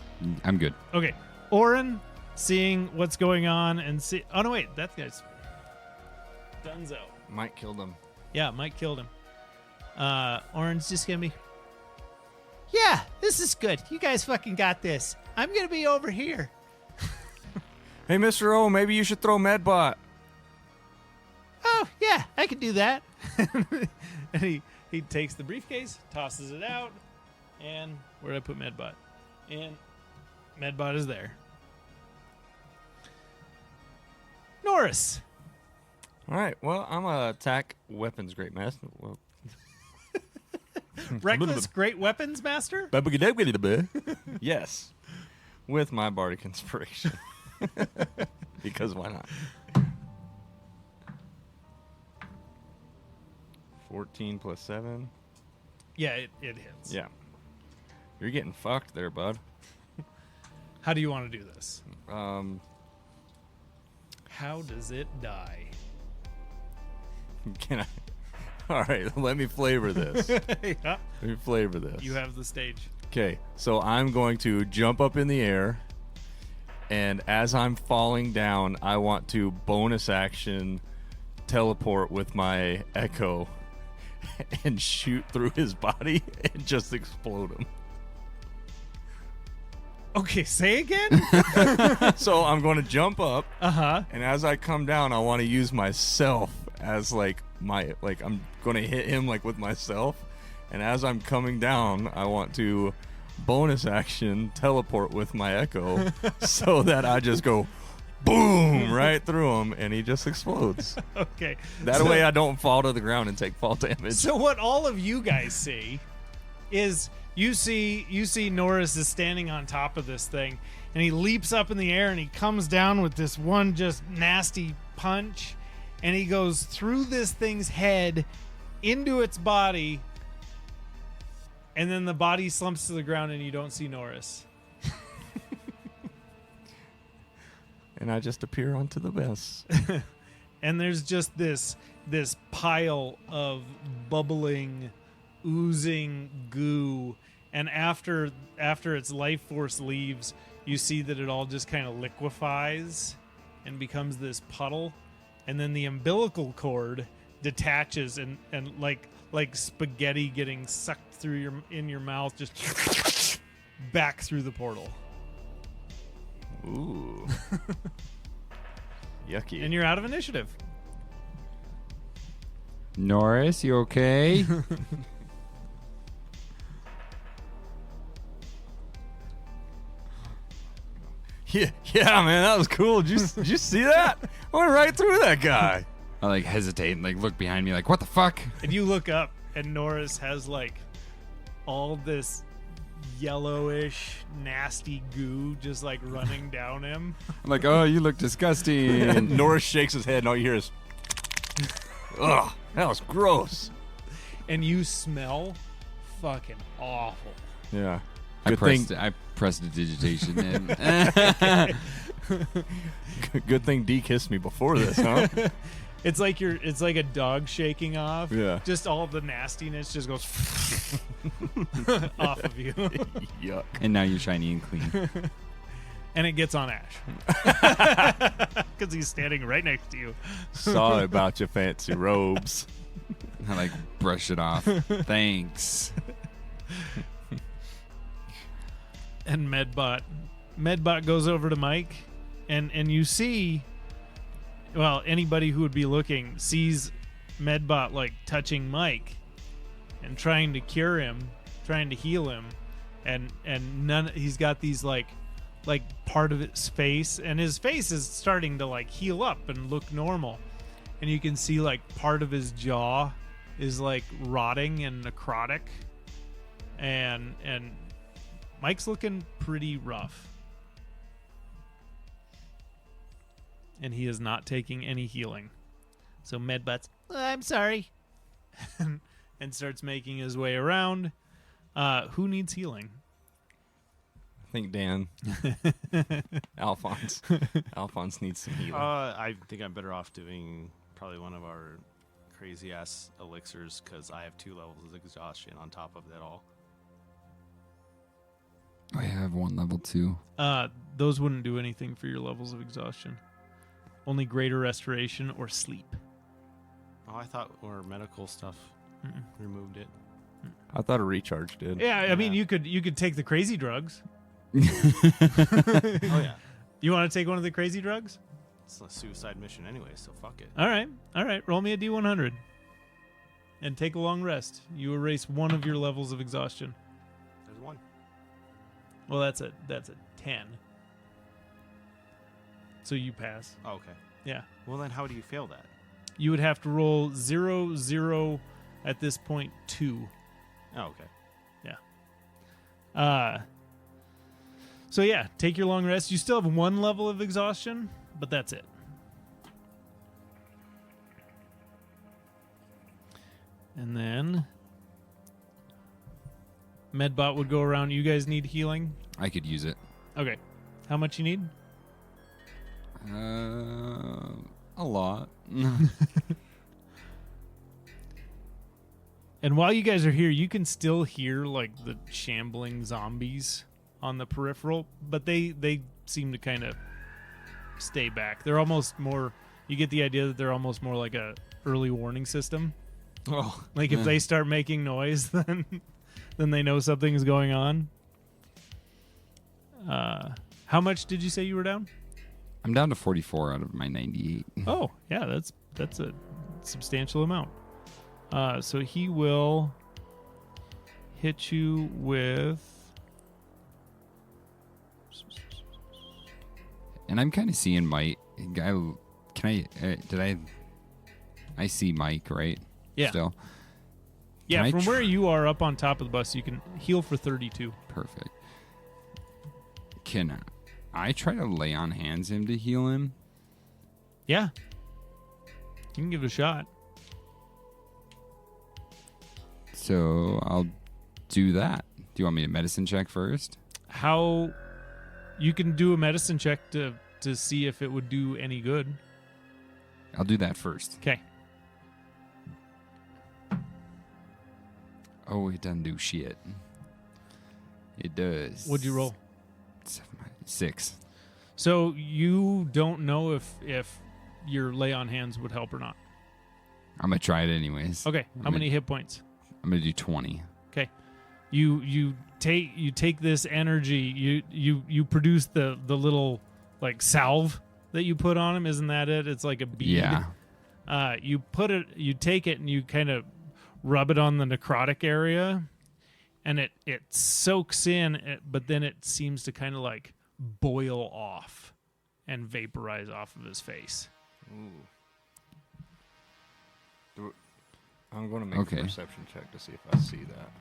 I'm good. Okay. Oren, seeing what's going on and see. Oh, no, wait. That guy's Dunzo. Mike killed him. Yeah, Mike killed him. Oren's just going to be. Yeah, this is good. You guys fucking got this. I'm going to be over here. Hey, Mr. O, maybe you should throw Medbot. Oh, yeah, I can do that. And he takes the briefcase, tosses it out, and where did I put Medbot? And Medbot is there. Norris. All right. Well, I'm gonna attack weapons, great master. Well, Reckless Great Weapons Master? yes, with my bardic inspiration. Because why not? 14 plus 7. Yeah, it hits. Yeah. You're getting fucked there, bud. How do you want to do this? Um, How does it die? can I? All right, let me flavor this. Yeah. Let me flavor this. You have the stage. Okay, so I'm going to jump up in the air, and as I'm falling down, I want to bonus action teleport with my echo and shoot through his body and just explode him. Okay, say again? So I'm going to jump up, Uh-huh. and as I come down, I want to use myself as I'm going to hit him like with myself, and as I'm coming down, I want to bonus action teleport with my echo so that I just go boom right through him and he just explodes. Okay. That So- way I don't fall to the ground and take fall damage. So what all of you guys see is you see Norris is standing on top of this thing, and he leaps up in the air and he comes down with this one just nasty punch, and he goes through this thing's head into its body, and then the body slumps to the ground and you don't see Norris. And I just appear onto the bus. And there's just this pile of bubbling, oozing goo, and after its life force leaves, you see that it all just kind of liquefies and becomes this puddle, and then the umbilical cord detaches and like spaghetti getting sucked through your mouth, just back through the portal, Ooh. Yucky. and you're out of initiative. Norris, you okay? Yeah, man, that was cool. Did you see that? I went right through that guy. I like hesitate and like look behind me like, what the fuck? And you look up, and Norris has like all this yellowish, nasty goo just like running down him. I'm like, oh, you look disgusting. And Norris shakes his head, and all you hear is, ugh, that was gross. And you smell fucking awful. Yeah. I Good pressed a digitation in. Good thing D kissed me before this, huh? It's like a dog shaking off. Yeah. Just all the nastiness just goes off of you. Yuck. And now you're shiny and clean. And it gets on Ash. Because he's standing right next to you. Sorry about your fancy robes. I like brush it off. Thanks. And Medbot goes over to Mike, and you see, well, anybody who would be looking sees Medbot like touching Mike and trying to cure him, trying to heal him, and he's got these like part of his face, and his face is starting to like heal up and look normal, and you can see like part of his jaw is like rotting and necrotic, and Mike's looking pretty rough. And he is not taking any healing. So Medbot's, I'm sorry. And starts making his way around. Who needs healing? I think Dan. Alphonse. Alphonse needs some healing. I think I'm better off doing probably one of our crazy ass elixirs because I have 2 levels of exhaustion on top of that all. I have 1 level 2. Those wouldn't do anything for your levels of exhaustion. Only greater restoration or sleep. Oh, I thought our medical stuff removed it. I thought a recharge did. Yeah, I mean, Yeah. you could take the crazy drugs. Oh yeah, You want to take one of the crazy drugs? it's a suicide mission anyway, so fuck it. All right. Roll me a D100 and take a long rest. You erase 1 of your levels of exhaustion. There's 1. Well, that's a 10. So you pass. Oh, okay. Yeah. Well, then how do you fail that? You would have to roll 0, 0, at this point 2. Oh, okay. So yeah, take your long rest. You still have 1 level of exhaustion, but that's it. And then Medbot would go around. You guys need healing? I could use it. Okay. How much you need? A lot. And while you guys are here, you can still hear like the shambling zombies on the peripheral, but they seem to kind of stay back. They're almost more, you get the idea that they're almost more like a early warning system. Oh, Like if Yeah. they start making noise, then they know something's going on. How much did you say you were down? I'm down to 44 out of my 98. Oh, yeah, that's a substantial amount. So he will hit you with. And I'm kind of seeing Mike. Can I see Mike, right? Yeah. Still? Yeah, Can I from where tr- you are up on top of the bus, you can heal for 32. Perfect. Can I try to lay on hands him to heal him? Yeah. You can give it a shot. So I'll do that. Do you want me to medicine check first? How you can do a medicine check to see if it would do any good. I'll do that first. Okay. Oh, it doesn't do shit. It does. What'd you roll? 6. So you don't know if your lay on hands would help or not. I'm gonna try it anyways. Okay. How many hit points? I'm gonna do 20. Okay. You take this energy, you produce the little like salve that you put on him, isn't that it? It's like a bead. Yeah. You take it and you kind of rub it on the necrotic area, and it soaks in, but then it seems to kind of like boil off and vaporize off of his face. I'm going to make Okay. a perception check to see if I see that.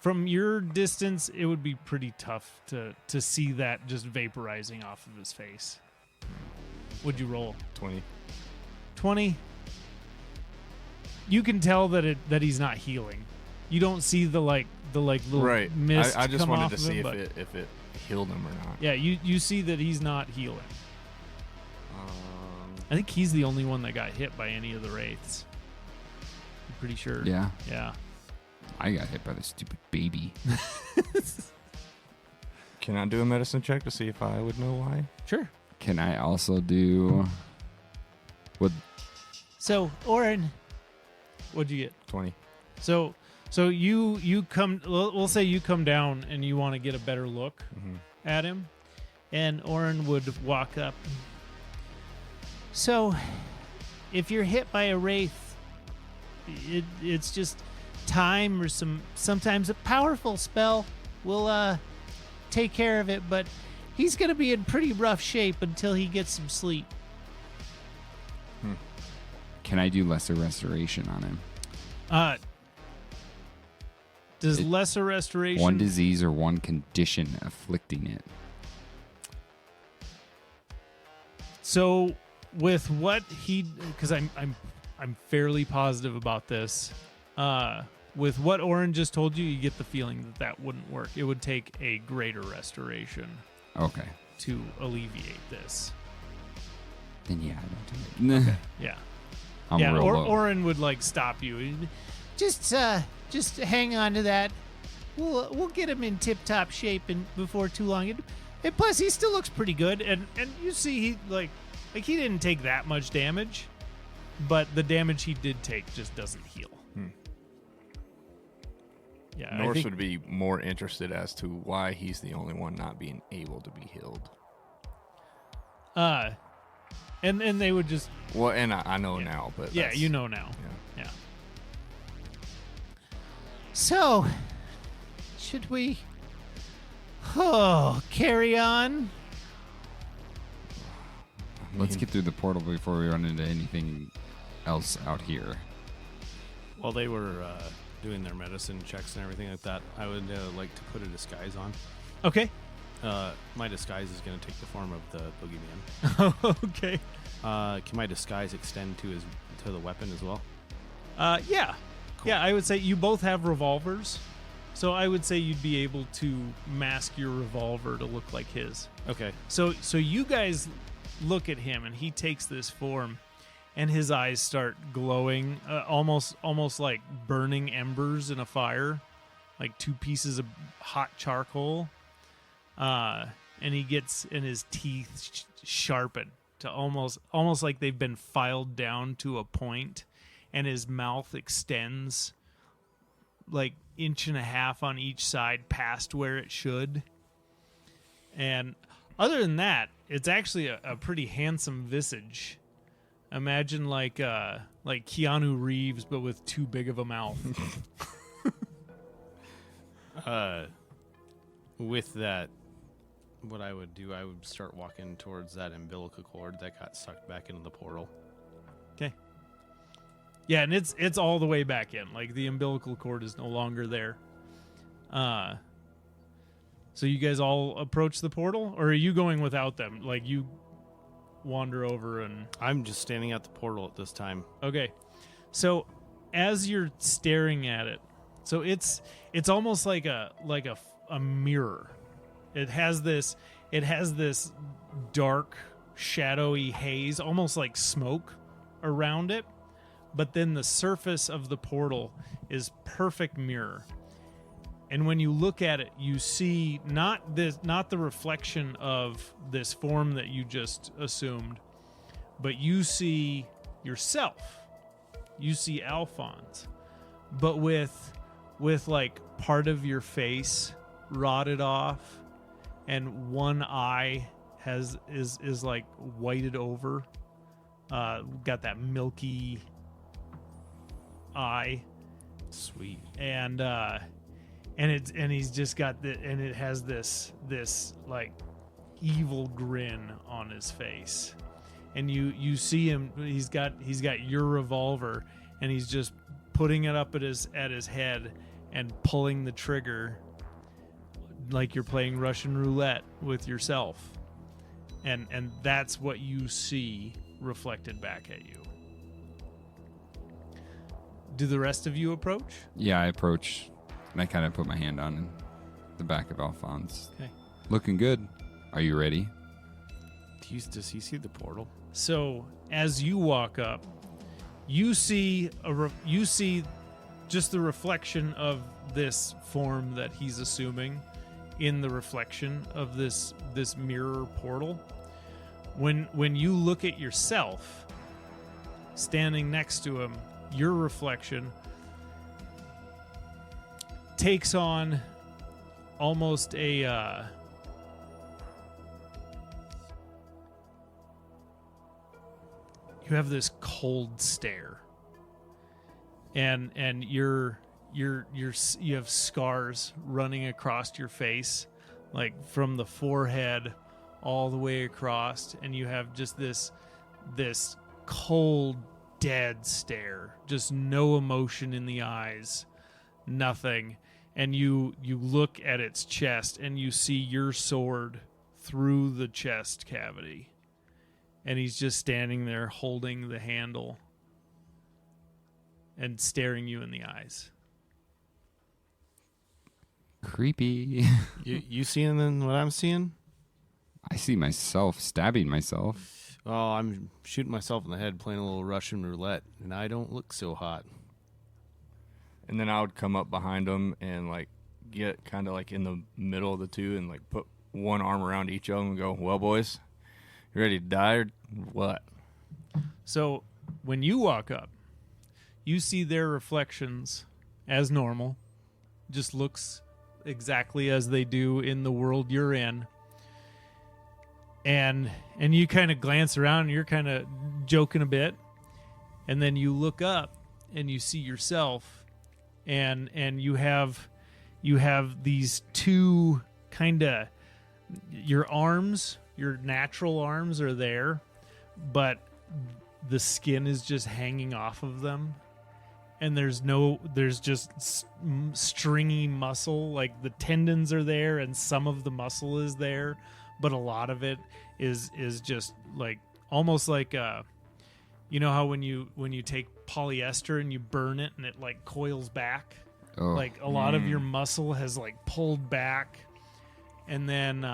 From your distance, it would be pretty tough to see that just vaporizing off of his face. Would you roll? 20. 20. You can tell that he's not healing. You don't see the little Right. mist I just come wanted off to of see him, if it healed him or not. yeah, you see that he's not healing. I think he's the only one that got hit by any of the wraiths. I'm pretty sure. Yeah. Yeah. I got hit by the stupid baby. Can I do a medicine check to see if I would know why? Sure. Can I also do what? So, Orin, What'd you get? 20. So you come. We'll say you come down and you want to get a better look Mm-hmm. at him. and Orin would walk up. So, if you're hit by a wraith, it's just time or sometimes a powerful spell will take care of it, but he's going to be in pretty rough shape until he gets some sleep. Can I do lesser restoration on him? Does It- lesser restoration? One disease or one condition afflicting it. So with what he, because I'm fairly positive about this. With what Oren just told you, you get the feeling that wouldn't work. It would take a greater restoration Okay. to alleviate this. Then yeah, I don't do it. Yeah. I'm yeah, real or low. Orin would like stop you. Just hang on to that. We'll get him in tip-top shape and before too long. And plus, he still looks pretty good, and you see he like he didn't take that much damage, but the damage he did take just doesn't heal. Yeah, I Norse think, would be more interested as to why he's the only one not being able to be healed. and they would just Well, and I know now, but yeah, that's- you know now. Yeah. Yeah. So, should we carry on? Let's get through the portal before we run into anything else out here. While they were doing their medicine checks and everything like that, I would like to put a disguise on. Okay. My disguise is going to take the form of the boogeyman. Okay. Can my disguise extend to the weapon as well? Yeah. Yeah, I would say you both have revolvers. So I would say you'd be able to mask your revolver to look like his. Okay. So you guys look at him and he takes this form and his eyes start glowing, almost like burning embers in a fire, like two pieces of hot charcoal. And he gets in his teeth sharpened to almost like they've been filed down to a point, and his mouth extends like 1.5 inches on each side past where it should. And other than that, it's actually a pretty handsome visage. Imagine like Keanu Reeves, but with too big of a mouth. With that, what I would do, I would start walking towards that umbilical cord that got sucked back into the portal. Okay. Yeah, and it's all the way back in. Like the umbilical cord is no longer there. So you guys all approach the portal, or are you going without them? Like you wander over and I'm just standing at the portal at this time. okay. So as you're staring at it, so it's almost like a mirror. It has this dark, shadowy haze, almost like smoke around it. But then the surface of the portal is perfect mirror. And when you look at it, you see not the reflection of this form that you just assumed, but you see yourself. You see Alphonse, but with like part of your face rotted off, and one eye is like whited over. Got that milky eye, Sweet. and he's just got and it has this like evil grin on his face, and you see him. He's got your revolver, and he's just putting it up at his head and pulling the trigger like you're playing Russian roulette with yourself, and that's what you see reflected back at you. Do the rest of you approach? Yeah, I approach, and I kind of put my hand on the back of Alphonse. Okay. Looking good. Are you ready? Does he see the portal? So as you walk up, you see just the reflection of this form that he's assuming in the reflection of this mirror portal. When you look at yourself standing next to him, your reflection takes on almost a you have this cold stare, and you have scars running across your face, like from the forehead all the way across, and you have just this cold, dead stare, just no emotion in the eyes, nothing. And you look at its chest, and you see your sword through the chest cavity. And he's just standing there holding the handle and staring you in the eyes. Creepy. You seeing then what I'm seeing? I see myself stabbing myself. Oh, I'm shooting myself in the head playing a little Russian roulette, and I don't look so hot. And then I would come up behind them and like get kind of like in the middle of the two and like put one arm around each of them and go, "Well, boys, you ready to die or what?" So when you walk up, you see their reflections as normal, just looks exactly as they do in the world you're in. And you kind of glance around and you're kind of joking a bit. And then you look up and you see yourself and you have these two kind of, your arms, your natural arms are there, but the skin is just hanging off of them. And there's just stringy muscle, like the tendons are there and some of the muscle is there, but a lot of it is just like almost like you know how when you take polyester and you burn it and it like coils back, Oh. like a lot of your muscle has like pulled back, and then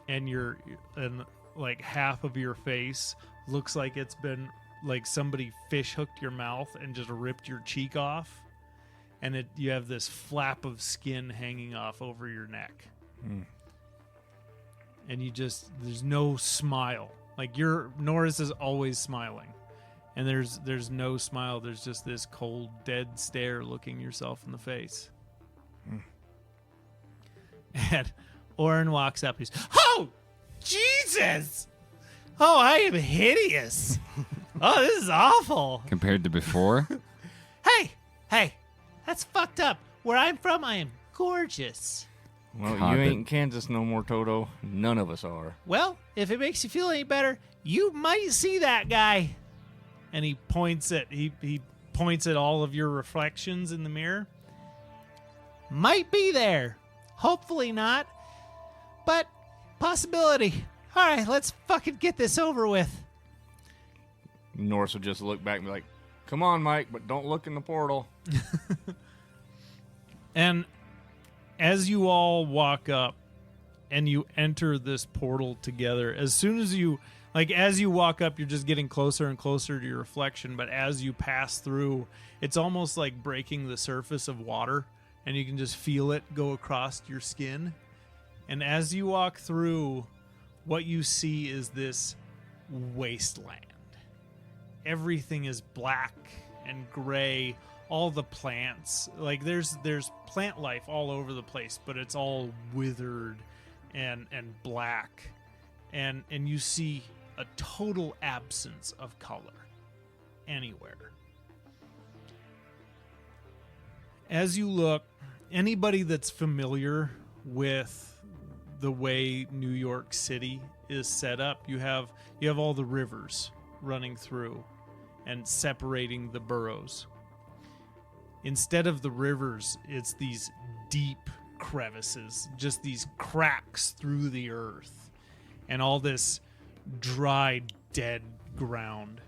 and like half of your face looks like it's been like somebody fish hooked your mouth and just ripped your cheek off, and you have this flap of skin hanging off over your neck. And there's no smile. Like Norris is always smiling, and there's no smile. There's just this cold, dead stare looking yourself in the face. And Oren walks up. He's, "Oh, Jesus! Oh, I am hideous. Oh, this is awful. Compared to before? Hey, that's fucked up. Where I'm from, I am gorgeous. Well, God, you ain't in Kansas no more, Toto. None of us are. Well, if it makes you feel any better, you might see that guy." And he points at all of your reflections in the mirror. Might be there. Hopefully not. But possibility. All right, let's fucking get this over with. Norris would just look back and be like, "Come on, Mike, but don't look in the portal." And as you all walk up and you enter this portal together, as soon as you walk up, you're just getting closer and closer to your reflection. But as you pass through, it's almost like breaking the surface of water, and you can just feel it go across your skin. And as you walk through, what you see is this wasteland. Everything is black and gray. All the plants, like there's plant life all over the place, but it's all withered and black, and you see a total absence of color anywhere. As you look, anybody that's familiar with the way New York City is set up, you have all the rivers running through and separating the boroughs. Instead of the rivers, it's these deep crevices, just these cracks through the earth, and all this dry, dead ground.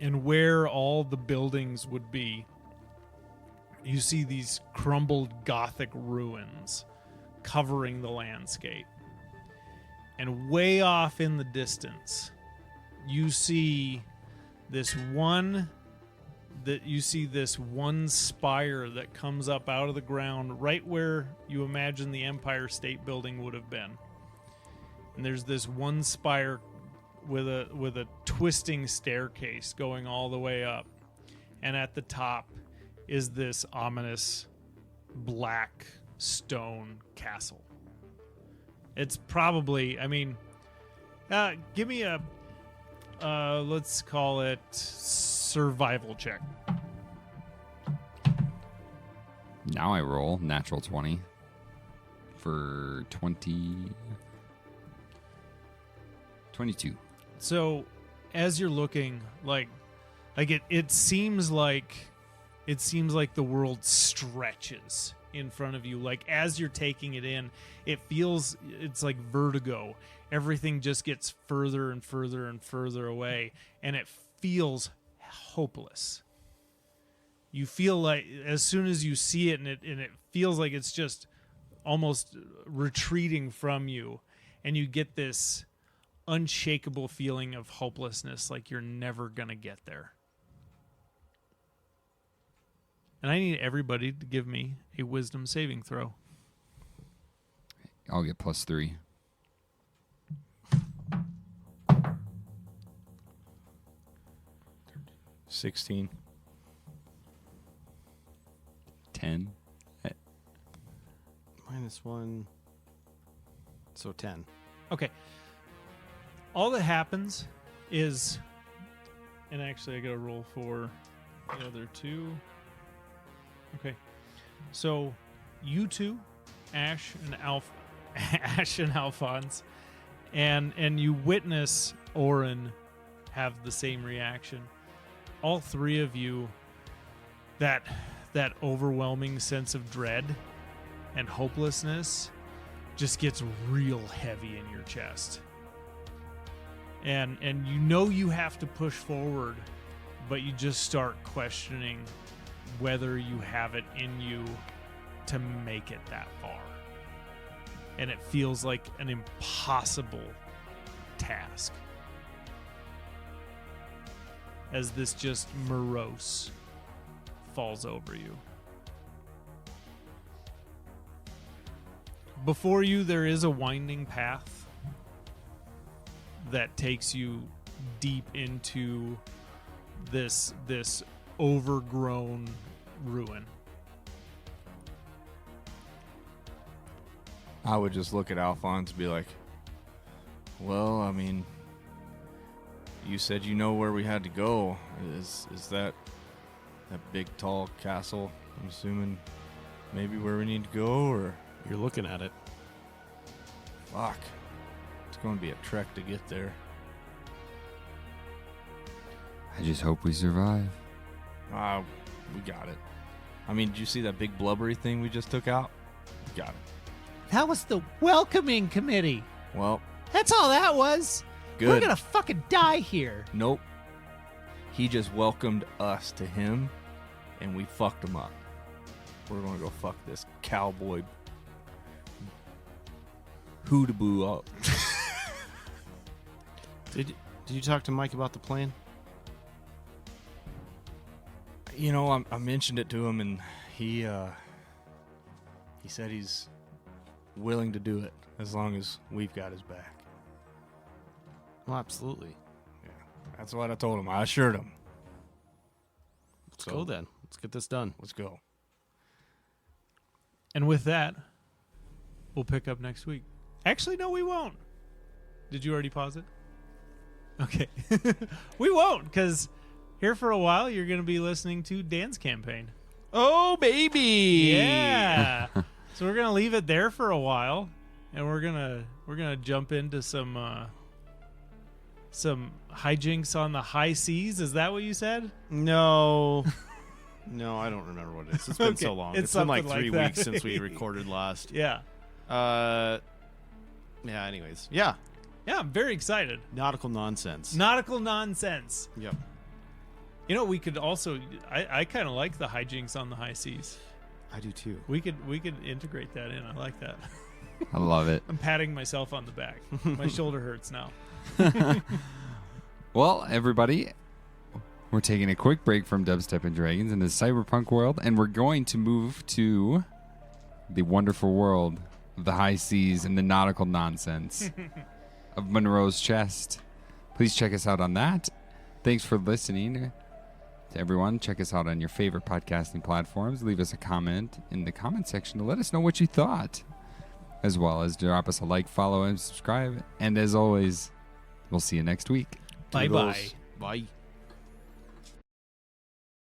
And where all the buildings would be, you see these crumbled Gothic ruins covering the landscape. And way off in the distance, you see this one spire that comes up out of the ground right where you imagine the Empire State Building would have been. And there's this one spire with a twisting staircase going all the way up. And at the top is this ominous black stone castle. It's probably, give me a let's call it survival check. Now I roll natural 20 for 22. So as you're looking, like it seems like the world stretches in front of you. Like as you're taking it in, it's like vertigo. Everything just gets further and further and further away, and it feels hopeless. You feel like as soon as you see it, and it feels like it's just almost retreating from you, and you get this unshakable feeling of hopelessness, like you're never going to get there. And I need everybody to give me a wisdom saving throw. I'll get +3. 16. 10. -1. So 10. Okay. All that happens is, and actually I got to roll for the other two. Okay. So you two, Ash and Ash and Alphonse, and you witness Orin have the same reaction. All three of you, that overwhelming sense of dread and hopelessness just gets real heavy in your chest. And you know you have to push forward, but you just start questioning whether you have it in you to make it that far. And it feels like an impossible task, as this just morose falls over you. Before you, there is a winding path that takes you deep into this overgrown ruin. I would just look at Alphonse and be like, well, I mean, you said you know where we had to go. Is that big, tall castle? I'm assuming maybe where we need to go, or... You're looking at it. Fuck. It's going to be a trek to get there. I just hope we survive. We got it. I mean, did you see that big blubbery thing we just took out? We got it. That was the welcoming committee. Well, That's all that was. good. We're gonna fucking die here. Nope. He just welcomed us to him, and we fucked him up. We're going to go fuck this cowboy hoodaboo up. Did you talk to Mike about the plan? You know, I mentioned it to him, and he said he's willing to do it as long as we've got his back. Well, absolutely. Yeah, that's what I told him. I assured him. Let's go then. Let's get this done. Let's go. And with that, we'll pick up next week. Actually, no, we won't. Did you already pause it? Okay. We won't, because here for a while, you're going to be listening to Dan's campaign. Oh, baby! Yeah. So we're going to leave it there for a while, and we're going to jump into some hijinks on the high seas. Is that what you said? No. No, I don't remember what it is. It's been Okay, so long. it's It's been like something 3 like weeks that. since we recorded last. Yeah. Yeah, anyways. Yeah. Yeah, I'm very excited. Nautical nonsense. Nautical nonsense. Yep. You know, we could also, I kind of like the hijinks on the high seas. I do too. We could integrate that in. I like that. I love it. I'm patting myself on the back. My shoulder hurts now. Well, everybody, we're taking a quick break from Dubstep and Dragons in the cyberpunk world, and we're going to move to the wonderful world of the high seas and the nautical nonsense of Monroe's Chest. Please check us out on that. Thanks for listening to everyone. Check us out on your favorite podcasting platforms. Leave us a comment in the comment section to let us know what you thought, as well as drop us a like, follow, and subscribe. And as always, we'll see you next week. Bye-bye. Bye.